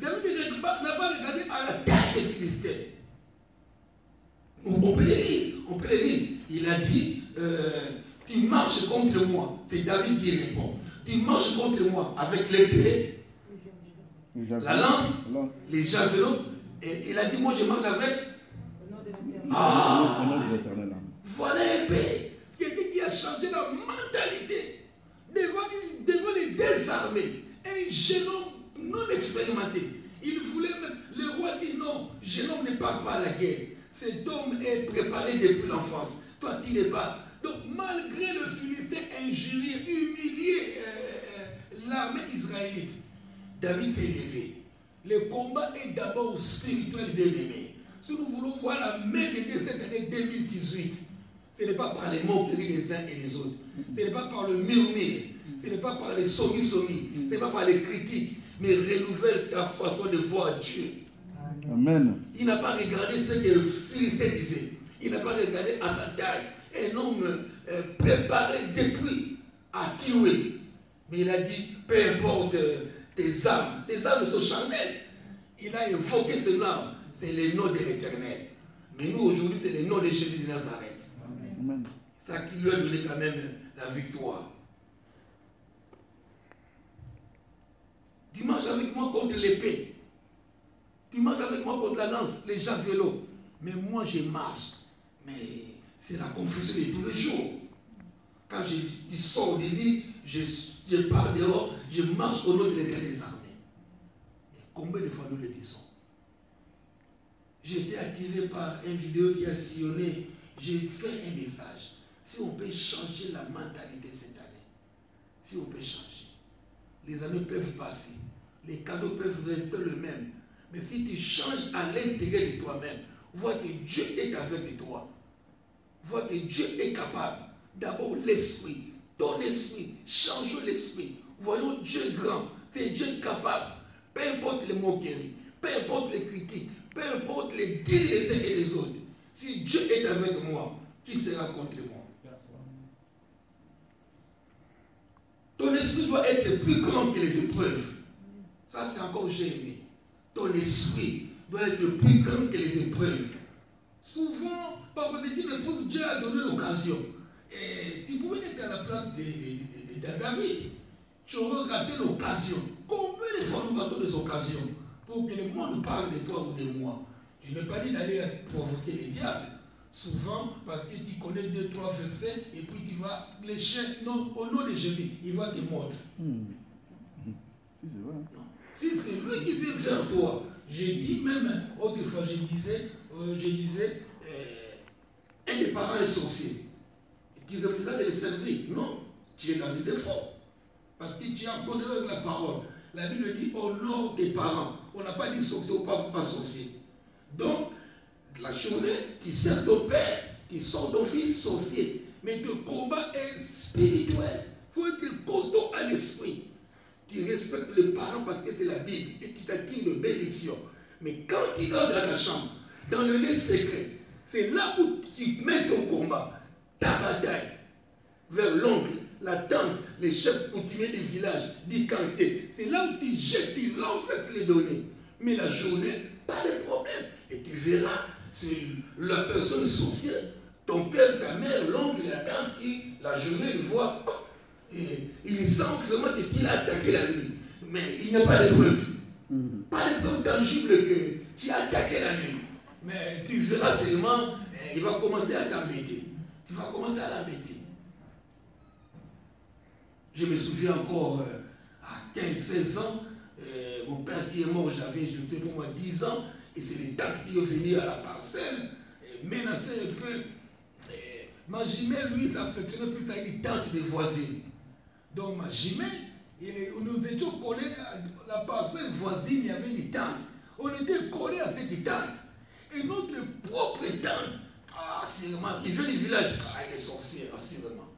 David n'a pas regardé à la taille des Philistins. On peut les lire, on peut les lire. Il a dit, tu marches contre moi. C'est David qui répond. Tu marches contre moi avec l'épée, la lance, les javelots. Et il a dit, moi je marche avec. Voilà l'épée. Quelqu'un qui a changé la mentalité devant les désarmés. Un jeune homme non expérimenté. Il voulait même. Le roi dit non, jeune homme ne part pas à la guerre. Cet homme est préparé depuis l'enfance. Toi, tu n'es pas. Donc, malgré le Philistin injurié, humilié l'armée israélite, David s'est élevé. Le combat est d'abord spirituel d'ennemi. Si nous voulons voir la main de Dieu cette année 2018, ce n'est pas par les moqueries des uns et des autres. Ce n'est pas par le murmure. Ce n'est pas par les somis. Ce n'est pas par les critiques. Mais renouvelle ta façon de voir Dieu. Amen. Il n'a pas regardé ce que le Philistin disait. Il n'a pas regardé à sa taille. Un homme préparé depuis à tuer. Mais il a dit, peu importe tes armes sont charnelles. Il a évoqué ce nom. C'est le nom de l'Éternel. Mais nous, aujourd'hui, c'est le nom de Jésus de Nazareth. Amen. C'est ça qui lui a donné quand même la victoire. Tu marches avec moi contre l'épée. Tu marches avec moi contre la lance, les javelots. Mais moi, je marche. Mais c'est la confusion de tous les jours. Quand je sors du lit, je pars dehors, je marche au nom de l'Éternel des armées. Mais combien de fois nous le disons? J'ai été attiré par une vidéo qui a sillonné. J'ai fait un message. Si on peut changer la mentalité cette année, si on peut changer, les années peuvent passer, les cadeaux peuvent rester le même. Mais si tu changes à l'intérieur de toi-même, vois que Dieu est avec toi, vois que Dieu est capable. D'abord l'esprit, ton esprit, change l'esprit. Voyons Dieu grand, c'est Dieu capable. Peu importe les moqueries, peu importe les critiques, peu importe les dires les uns et les autres. Si Dieu est avec moi, qui sera contre moi? Ton esprit doit être plus grand que les épreuves. Ça, c'est encore gêné. Ton esprit doit être plus grand que les épreuves. Souvent, parfois, Dieu a donné l'occasion. Et tu pouvais être à la place de David. Tu aurais raté l'occasion. Combien de fois nous ratons des occasions pour que le monde parle de toi ou de moi? Je n'ai pas dit d'aller provoquer les diables. Souvent, parce que tu connais 2-3 versets, et puis tu vas, les chiens, non, au nom de Jésus, il va te mordre. Si, c'est vrai. Non. Si c'est lui qui vient vers toi, j'ai dit même, autrefois, je disais, un des parents est sorcier. Tu refusais de le servir. Non, tu es dans le défaut. Parce que tu as abandonné avec la parole. La Bible dit honore tes parents. On n'a pas dit sorcier ou pas sorcier. Donc, la journée, tu sers ton père, tu sors ton fils sorcier. Mais ton combat est spirituel. Il faut être costaud à l'esprit. Tu respectes les parents parce que c'est la Bible et tu t'attires de bénédiction. Mais quand tu rentres dans ta chambre, dans le lieu secret, c'est là où tu mets ton combat, ta bataille, vers l'oncle, la tante, les chefs coutumiers du village, du quartier. C'est là où tu jettes, tu renverses les données. Mais la journée, pas de problème. Et tu verras, c'est la personne sorcière, ton père, ta mère, l'oncle, la tante qui, la journée, il voit, et il sent vraiment qu'il a attaqué la nuit. Mais il n'y a pas de preuve. Pas de preuve tangible que tu as attaqué la nuit. Mais tu verras seulement, il va commencer à t'embêter. Tu vas commencer à l'embêter. Je me souviens encore, à 15-16 ans, mon père qui est mort, j'avais, je ne sais pas moi, 10 ans, Et c'est les temps qui est venu à la parcelle, menacer un peu. Ma jumelle, lui, s'affectionnait plus à une tante des voisines. Donc ma jumelle, nous étions collés à la parcelle voisine, il y avait une tante. On était collés à cette tante. Et notre propre tante, assurément, il vient du village, il est sorcière, assurément.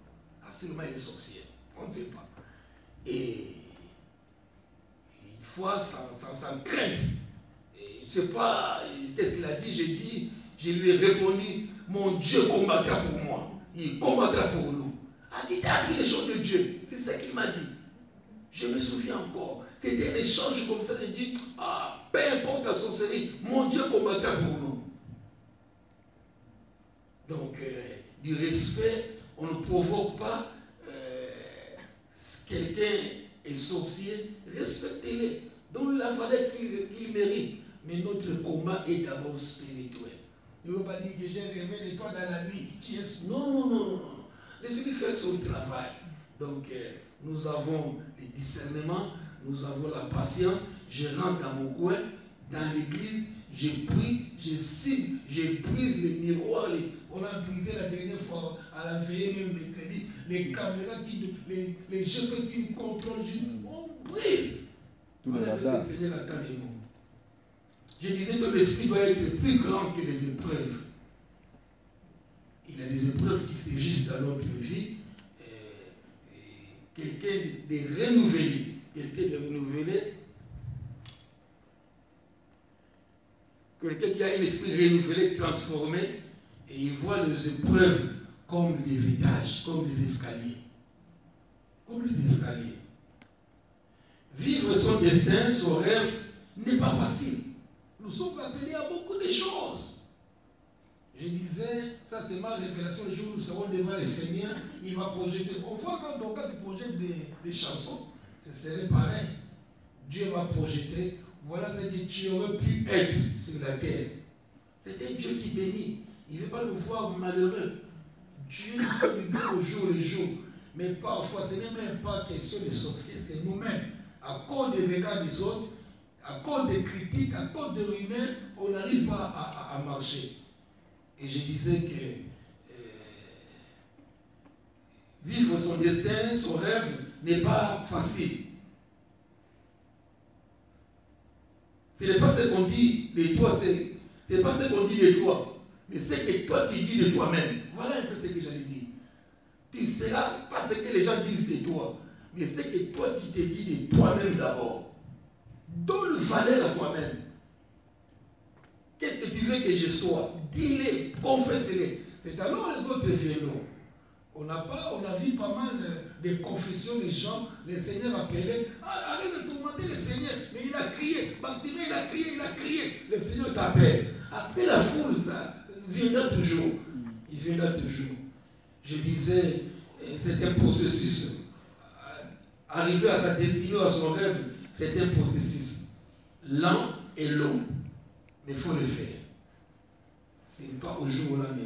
Assurément, il est sorcière. On ne sait pas. Et une fois, sans crainte, je ne sais pas, qu'est-ce qu'il a dit, je lui ai répondu, mon Dieu combattra pour moi. Il combattra pour nous. Il a appris les choses de Dieu. C'est ça qu'il m'a dit. Je me souviens encore. C'était un échange comme ça. Il dit, peu importe la sorcellerie, mon Dieu combattra pour nous. Donc, du respect, on ne provoque pas. Quelqu'un est sorcier, respectez-les. Donne la valeur qu'il mérite. Mais notre combat est d'abord spirituel. Ne veut pas dire que j'ai rêvé de toi dans la nuit. Non. Laissez-lui faire son travail. Donc, nous avons les discernements, nous avons la patience. Je rentre dans mon coin, dans l'église, je prie, je cible, je brise les miroirs. On a brisé la dernière fois à la veillée, même mercredi, les caméras, les jeux qui nous contrôlent. On brise. Tout le radar. Je disais que l'esprit doit être plus grand que les épreuves. Il y a des épreuves qui s'agissent dans notre vie. Quelqu'un de renouvelé. Quelqu'un qui a un esprit renouvelé, transformé, et il voit les épreuves comme des étages, comme des escaliers. Comme des escaliers. Vivre son destin, son rêve, n'est pas facile. Nous sommes appelés à beaucoup de choses. Je disais, ça c'est ma révélation, le jour où nous serons devant le Seigneur, il va projeter. On voit quand on projette des chansons, ce serait pareil. Dieu va projeter, voilà ce que tu aurais pu être sur la terre. C'est un Dieu qui bénit. Il ne veut pas nous voir malheureux. Dieu nous fait du bien au jour le jour. Mais parfois, ce n'est même pas question de sorcier, c'est nous-mêmes. À cause des regards des autres, à cause des critiques, à cause de rumeurs, on n'arrive pas à marcher. Et je disais que vivre son destin, son rêve, n'est pas facile. Ce n'est pas ce qu'on dit de toi, c'est pas ce qu'on dit de toi, mais c'est que toi tu dis de toi-même. Voilà un peu ce que j'allais dire. Tu ne seras pas ce que les gens disent de toi, mais c'est que toi tu te dis de toi-même d'abord. Donne valeur à toi-même. Qu'est-ce que tu veux que je sois? Dis-les, confesse-les. C'est alors les autres viendront. On a vu pas mal de confessions des gens, le Seigneur appelait. Arrête de tourmenter le Seigneur. Mais il a crié. Bartimée, il a crié. Le Seigneur t'appelle. Après la foule, ça viendra toujours. Il viendra toujours. Je disais, c'est un processus. Arriver à ta destinée, à son rêve, c'est un processus lent et long. Mais il faut le faire. Ce n'est pas au jour où lendemain.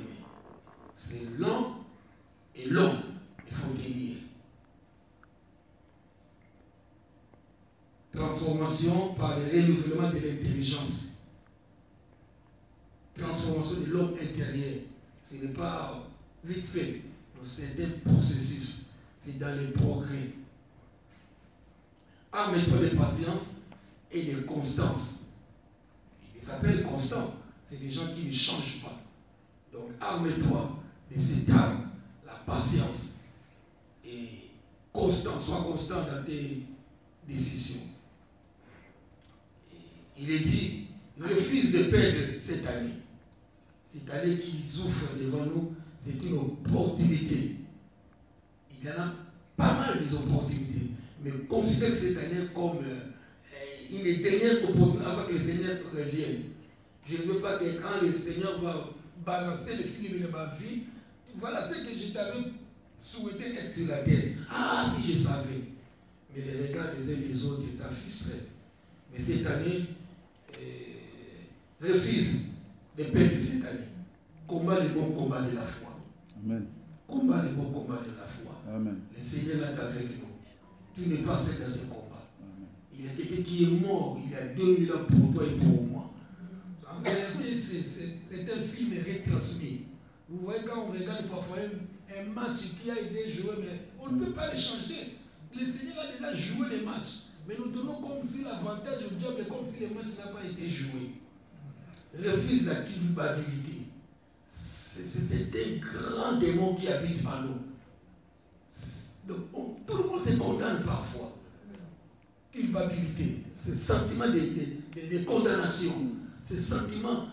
C'est lent et long. Il faut tenir. Transformation par le renouvellement de l'intelligence. Transformation de l'homme intérieur. Ce n'est pas vite fait. C'est un processus. C'est dans le progrès. Arme-toi de patience et de constance. Il s'appelle constant. C'est des gens qui ne changent pas. Donc, arme-toi de cette arme, la patience. Et constant, sois constant dans tes décisions. Et il est dit, refuse de perdre cette année. Cette année qui souffre devant nous, c'est une opportunité. Il y en a pas mal des opportunités. Mais considère cette année comme une dernière opportunité avant que le Seigneur revienne. Je ne veux pas que quand le Seigneur va balancer le film de ma vie, voilà ce que je t'avais souhaité être sur la terre. Ah, si je savais. Mais les regards des uns des autres t'afficheraient. Mais cette année, refuse de perdre cette année. Combat le bon combat de la foi. Amen. Combat le bon combat de la foi. Amen. Le Seigneur est avec nous. Tu n'es pas seul dans ce combat. Amen. Il y a quelqu'un qui est mort il y a 2000 ans pour toi et pour moi. c'est un film retransmis. Vous voyez, quand on regarde parfois un match qui a été joué, mais on ne peut pas le changer. Le Seigneur a déjà joué les matchs. Mais nous donnons comme si l'avantage au diable, comme si le match n'a pas été joué. Refuse la culpabilité. C'est un grand démon qui habite en nous. Donc, tout le monde se condamne parfois. Culpabilité, ce sentiment de condamnation, ce sentiment,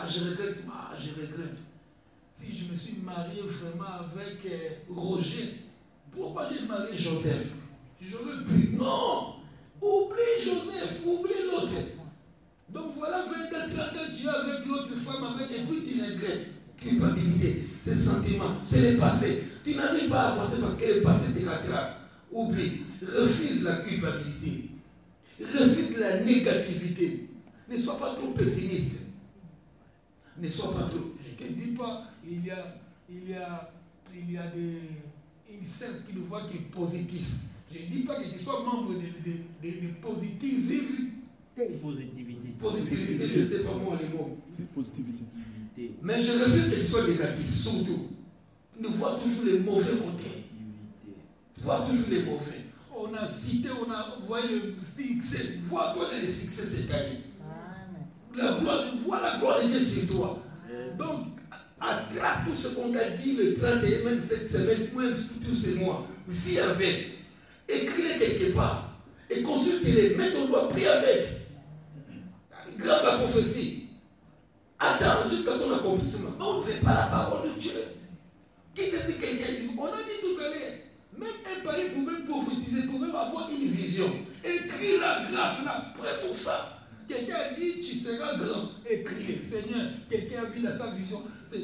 je regrette, Si je me suis marié vraiment avec Roger, pourquoi j'ai marié Joseph? J'aurais pu. Non! Oublie Joseph, oublie l'autre. Donc voilà, 24, 30 ans, tu es avec l'autre femme, et puis tu regrettes. Culpabilité, ce sentiment, c'est le passé. Tu n'arrives pas à avancer parce que le passé te rattrape. Oublie, refuse la culpabilité. Refuse la négativité. Ne sois pas trop pessimiste. Ne sois pas trop. Je ne dis pas, il y a une cercle qui nous voit qui est positif. Je ne dis pas que tu sois membre de positivité. Positivité, je ne sais pas moi les mots. Positivité. Mais je refuse que tu sois négatif, surtout. Nous voyons toujours les mauvais côtés. Vois toujours les mauvais. On a cité, on a voyé le succès. Vois-toi les succès cette année. Vois la gloire de Dieu sur toi. Donc, attrape tout ce qu'on t'a dit le 31, même cette semaine, même tous ces mois. Vis avec. Écris-les quelque part. Et consulte-les. Mets ton doigt, prie avec. Grave la prophétie. Attends jusqu'à son accomplissement. On ne fait pas la parole de Dieu. Qui te dit quelqu'un? On a dit tout à l'heure. Même un païen pouvait prophétiser, pouvait avoir une vision. Écris-la, grave-la, prêt pour ça. Quelqu'un a dit, tu seras grand. Écris, Seigneur, quelqu'un a vu sa vision.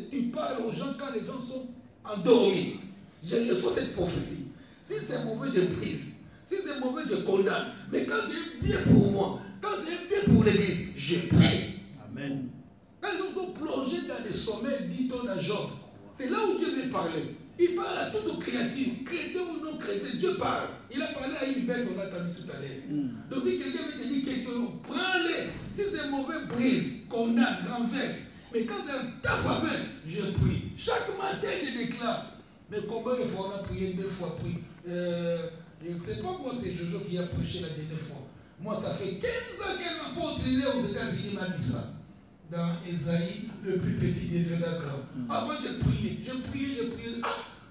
Tu parles aux gens quand les gens sont endormis. Je reçois cette prophétie. Si c'est mauvais, je brise. Si c'est mauvais, je condamne. Mais quand c'est bien pour moi, quand c'est bien pour l'église, je prie. Amen. Quand ils sont plongés dans les sommets, dit-on à Job, c'est là où Dieu veut parler. Il parle à toutes nos créatures, chrétiens ou non chrétiens, Dieu parle. Il a parlé à une bête, on a entendu tout à l'heure. Donc si quelqu'un veut te dire quelque chose, prends-les. Si c'est mauvais, brise, condamne, renverse. Mais quand c'est un ta faveur, je prie. Chaque matin, je déclare. Mais combien de fois on a prié 2 fois pris je ne sais pas moi, c'est Jojo qui a prêché la dernière fois. Moi, ça fait 15 ans qu'un apôtre aux États-Unis m'a dit ça. Dans Esaïe, le plus petit des vénacles. Avant de prier, je priais.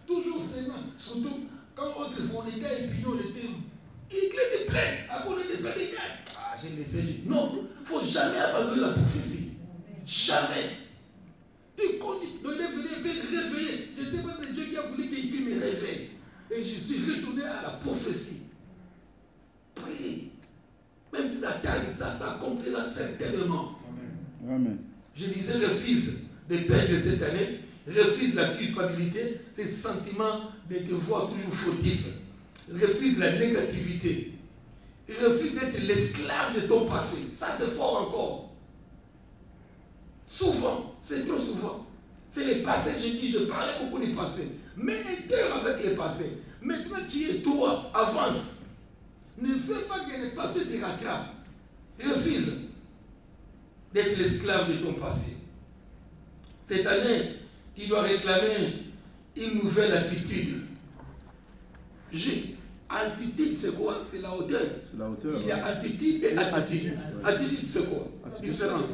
Toujours seulement. Surtout quand autrefois on était à Épinal, on était. Il était plein. À cause de ça, je l'ai saisi. Non, il ne faut jamais abandonner la prophétie. Jamais. Tu continues. Donc il est venu réveiller. Je ne sais pas de Dieu qui a voulu qu'il me réveille. Et je suis retourné à la prophétie. Prie. Même si la taille, ça s'accomplira certainement. Amen. Je disais le fils de perdre cette année, refuse la culpabilité, ce sentiment de te voir toujours fautif, refuse la négativité, refuse d'être l'esclave de ton passé. Ça c'est fort encore. Souvent, c'est trop souvent. C'est les passés, je parlais beaucoup des passés. Mais intègre avec les passés. Maintenant tu es toi, avance. Ne fais pas que les passés te rattrapent. Refuse d'être l'esclave de ton passé. Cette année, tu dois réclamer une nouvelle attitude. Altitude, c'est quoi? C'est la hauteur. Il y a altitude et attitude. Attitude, c'est quoi? Différence.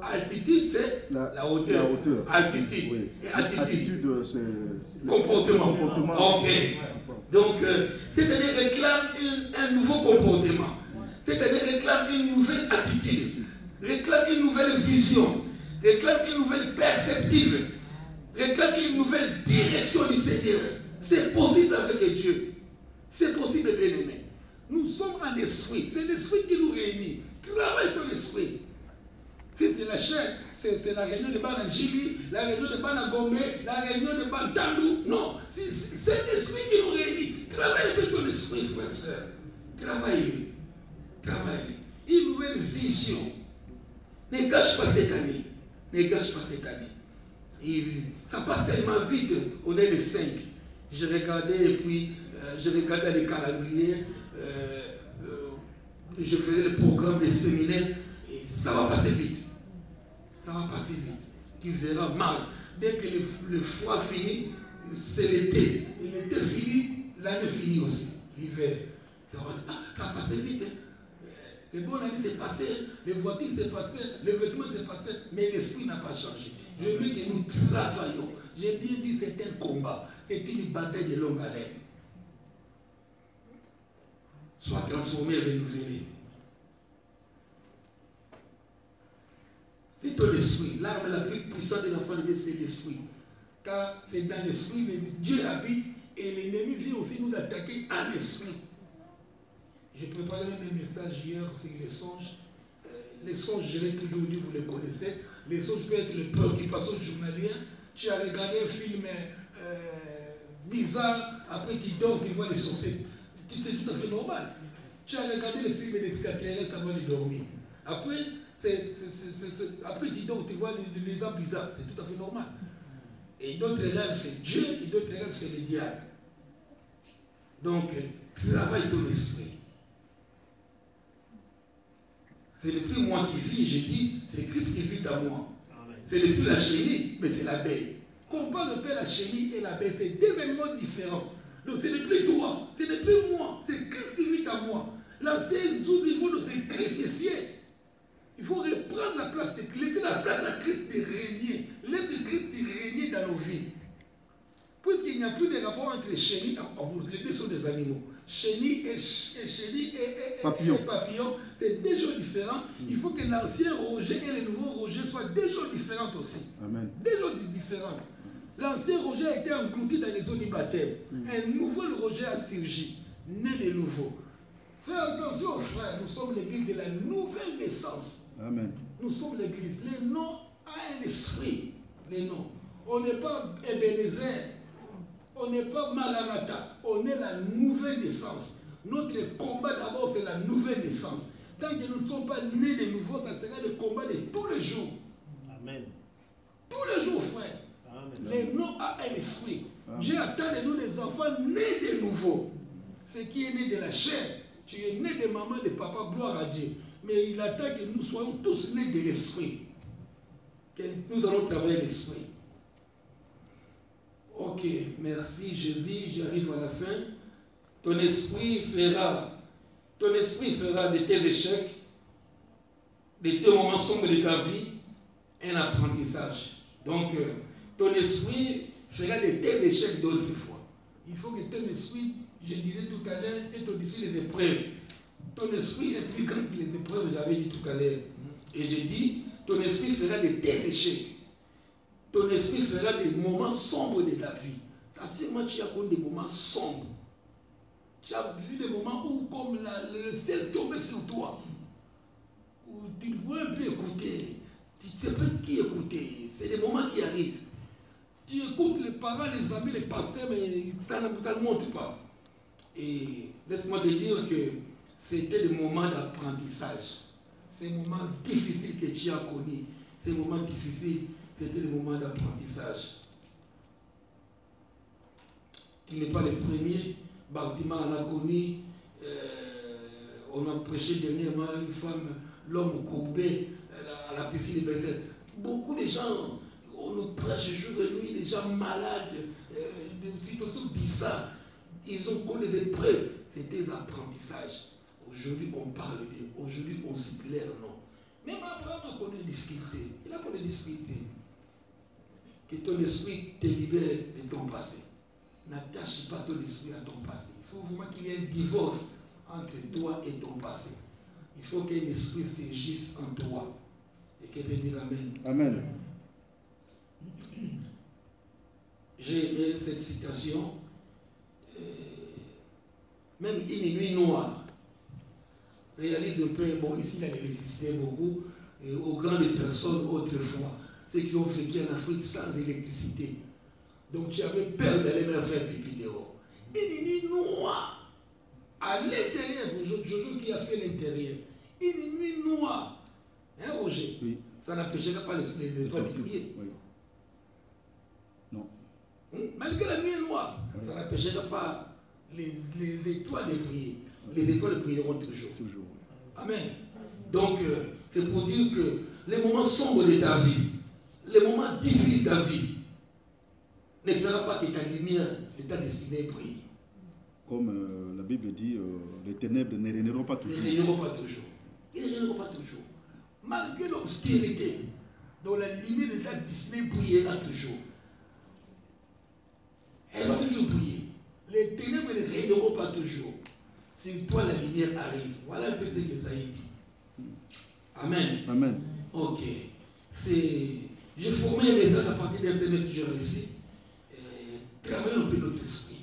Altitude, c'est la hauteur. Altitude. Oui. Et attitude, c'est comportement. Ok. Donc, c'est-à-dire réclame un nouveau comportement. C'est-à-dire réclame une nouvelle attitude. Réclame une nouvelle vision. Réclame une nouvelle perspective. Réclame une nouvelle direction du Seigneur. C'est possible avec Dieu. C'est possible, bien aimé. Nous sommes en esprit. C'est l'esprit qui nous réunit. Travaille ton esprit. C'est la chair. C'est la réunion de Bananchili, la réunion de Banagombe, la réunion de Bantandou. Non. C'est l'esprit qui nous réunit. Travaille avec ton esprit, frère et soeur. Travaille-le. Travaille-le. Une nouvelle vision. Ne gâche pas cette année. Ne gâche pas cette année. Et ça passe tellement vite. On est le 5. Je regardais et puis je regardais les calendriers. Je faisais le programme des séminaires. Et Ça va passer vite. Ça va passer vite. Tu verras mars. Dès que le froid finit, c'est l'été. Et l'été finit, l'année finit aussi. L'hiver. Ça va passer vite. Hein. Les bonnes années s'est passé, les voitures s'est passé, les vêtements s'est passé, mais l'esprit n'a pas changé. Je veux que nous travaillons. J'ai bien dit que c'est un combat. C'est une bataille de longue haleine. Soit transformé et renouvelé. C'est ton esprit. L'arme la plus puissante de l'enfant de Dieu, c'est l'esprit. Car c'est dans l'esprit que Dieu habite et l'ennemi vient aussi nous attaquer en esprit. J'ai préparé un message hier sur les songes. Les songes, je l'ai toujours dit, vous les connaissez. Les songes peuvent être les préoccupations journalières. Tu as regardé un film bizarre, après tu dors, tu vois les sorciers. C'est tout à fait normal. Tu as regardé le film d'extraterrestres avant de dormir. Après, après tu dors, tu vois les arbres bizarres. C'est tout à fait normal. Et d'autres rêves, c'est Dieu, et d'autres rêves, c'est le diable. Donc, travaille ton esprit. Ce n'est plus moi qui vis, je dis, c'est Christ qui vit en moi. Ce n'est plus la chenille, mais c'est l'abeille. Quand on parle de la chenille et l'abeille, c'est deux événements différents. Donc ce n'est plus toi, ce n'est plus moi, c'est Christ qui vit en moi. Là, c'est sous-niveau de ce crucifié. Il faut reprendre la place de Christ, laisser la place à Christ de régner. Laissez Christ régner dans nos vies. Puisqu'il n'y a plus de rapport entre les chenilles, les deux sont des animaux. Chenille et papillon, c'est deux choses différentes. Il faut que l'ancien Roger et le nouveau Roger soient deux choses différentes aussi. Amen. Deux choses différentes. L'ancien Roger a été englouti dans les eaux du baptême. Un nouveau Roger a surgi, né de nouveau. Fais attention, frère, nous sommes l'église de la nouvelle naissance. Amen. Nous sommes l'église. Les noms a un esprit. Les noms. On n'est pas Ebenezer. On n'est pas Maranatha, on est la nouvelle naissance. Notre combat d'abord, c'est la nouvelle naissance. Tant que nous ne sommes pas nés de nouveau, ça sera le combat de tous les jours. Amen. Tous les jours, frère. Amen. Les noms a un esprit. Amen. Dieu attend de nous les enfants nés de nouveau. Ce qui est né de la chair. Tu es né de maman, de papa, gloire à Dieu. Mais il attend que nous soyons tous nés de l'esprit. Que nous allons travailler l'esprit. Ok, merci, je vis, j'arrive à la fin. Ton esprit fera de tes échecs, de tes moments sombres de ta vie, un apprentissage. Donc, ton esprit fera de tes échecs d'autrefois. Il faut que ton esprit, je disais tout à l'heure, est au-dessus des épreuves. Ton esprit est plus grand que les épreuves, j'avais dit tout à l'heure. Et j'ai dit, ton esprit fera de tes échecs. Ton esprit fera des moments sombres de ta vie. Ça, sûrement, tu as connu des moments sombres. Tu as vu des moments où, comme le ciel tombait sur toi, où tu ne pouvais plus écouter. Tu ne sais pas qui écouter. C'est des moments qui arrivent. Tu écoutes les parents, les amis, les pasteurs, mais ça ne monte pas. Et laisse-moi te dire que c'était des moments d'apprentissage. Ces moments difficiles que tu as connus. Ces moments difficiles. C'était le moment d'apprentissage. Tu n'es pas le premier. Bartima en a connu. On a prêché dernièrement une femme, l'homme courbé à la piscine de Bethel. Beaucoup de gens, on nous prêche jour et nuit, des gens malades, des situations bizarres. Ils ont connu des épreuves. C'était l'apprentissage. Aujourd'hui, on parle d'eux. Aujourd'hui, on cite leur nom. Même Abraham a connu des difficultés. Il a connu des difficultés. Que ton esprit te libère de ton passé. N'attache pas ton esprit à ton passé. Il faut vraiment qu'il y ait un divorce entre toi et ton passé. Il faut qu'un esprit s'agisse en toi. Et que Dieu dise Amen. Amen. J'ai aimé cette citation. Même une nuit noire. Réalise un peu, bon, ici il y a l'électricité beaucoup, et aux grandes personnes autrefois. Ceux qui ont vécu en Afrique sans électricité. Donc tu avais peur d'aller me faire pipi dehors. Une nuit noire. À l'intérieur, Jojo qui a fait l'intérieur. Une nuit noire. Hein, Roger? Oui. Ça n'empêchera pas les étoiles de prier. Oui. Non. Malgré la nuit noire, oui. Ça n'empêchera pas les étoiles de prier. Les étoiles prieront toujours. Amen. Donc, C'est pour dire que les moments sombres de ta vie, les moments difficiles de ta vie, ne fera pas que ta lumière ne t'a destiné à briller. Comme la Bible dit, les ténèbres ne régneront pas toujours. Ils ne régneront pas toujours. Ils ne régneront pas toujours. Malgré l'obscurité, dont la lumière de ta destinée brillera toujours. Elle va toujours briller. Les ténèbres ne régneront pas toujours. C'est toi la lumière arrive. Voilà un peu ce que Isaïe dit. Amen. Amen. Ok. J'ai formé un message à partir d'un premier que j'ai réussi. Travailler un peu notre esprit.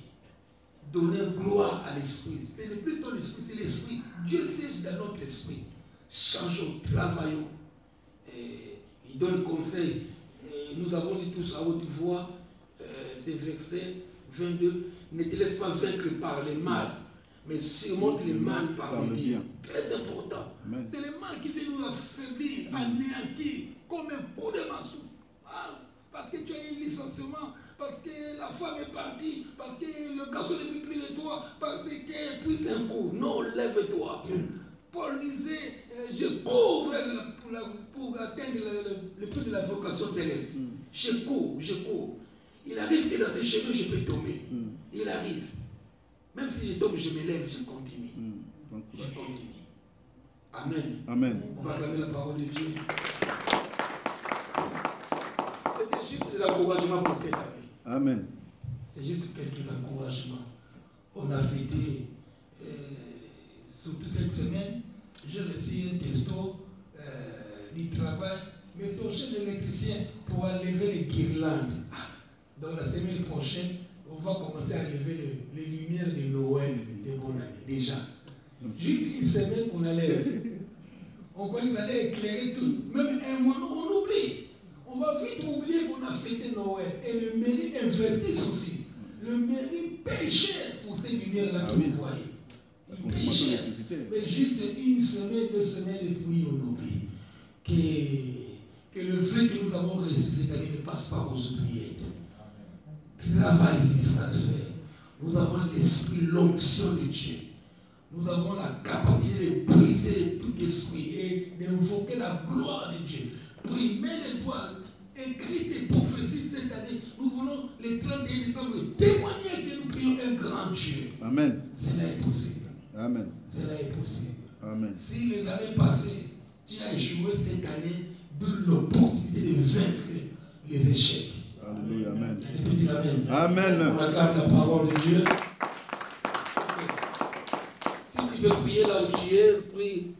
Donner gloire à l'esprit. C'est plus ton esprit, c'est l'esprit. Dieu fait dans notre esprit. Changeons, travaillons. Il donne conseil. Nous avons dit tous à haute voix, c'est verset 22. Ne te laisse pas vaincre par le mal, mais surmonte le mal par le bien. Très important. C'est le mal qui vient nous affaiblir, anéantir, comme un coup de massue. Parce que tu as eu un licenciement, parce que la femme est partie, parce que le garçon ne veut plus de toi, parce que puis c'est un coup. Non, lève-toi. Paul disait, je cours pour atteindre le prix de la vocation céleste. Je cours, je cours. Il arrive que dans ces chemins, je peux tomber. Il arrive. Même si je tombe, je me lève, je continue. Je continue. Amen. Amen. On va acclamer la parole de Dieu. C'était juste des encouragements pour cette année. Amen. C'est juste quelques encouragements. On a fêté, surtout cette semaine, j'ai reçu un texto du travail, mais ton chef d'électricien pour lever les guirlandes. Dans la semaine prochaine, on va commencer à lever les lumières de Noël, de bonne année, déjà. Juste une semaine, on enlève. On croit qu'il allait éclairer tout. Même un mois, on oublie. On va vite oublier qu'on a fêté Noël. Et le mairie investisse aussi. Le mairie paye cher pour ces lumières-là que vous voyez. Il paye cher. Mais juste une semaine, 2 semaines, et puis on oublie. Que le vœu que nous avons reçu cette année ne passe pas aux oubliettes. Travaillez-y, frères et sœurs. Nous avons l'esprit, l'onction de Dieu. Nous avons la capacité de briser tout esprit et d'invoquer la gloire de Dieu. Prie, mets l'étoile, écris des prophéties cette année. Nous voulons les 31 décembre témoigner que nous prions un grand Dieu. Amen. Cela est possible. Amen. Cela est possible. Amen. Si les années passées, tu as échoué cette année, donne l'opportunité de vaincre les échecs. Alléluia. Amen. Et puis dire Amen. Amen. On acclame la parole de Dieu. Si tu veux prier là où tu es, prie.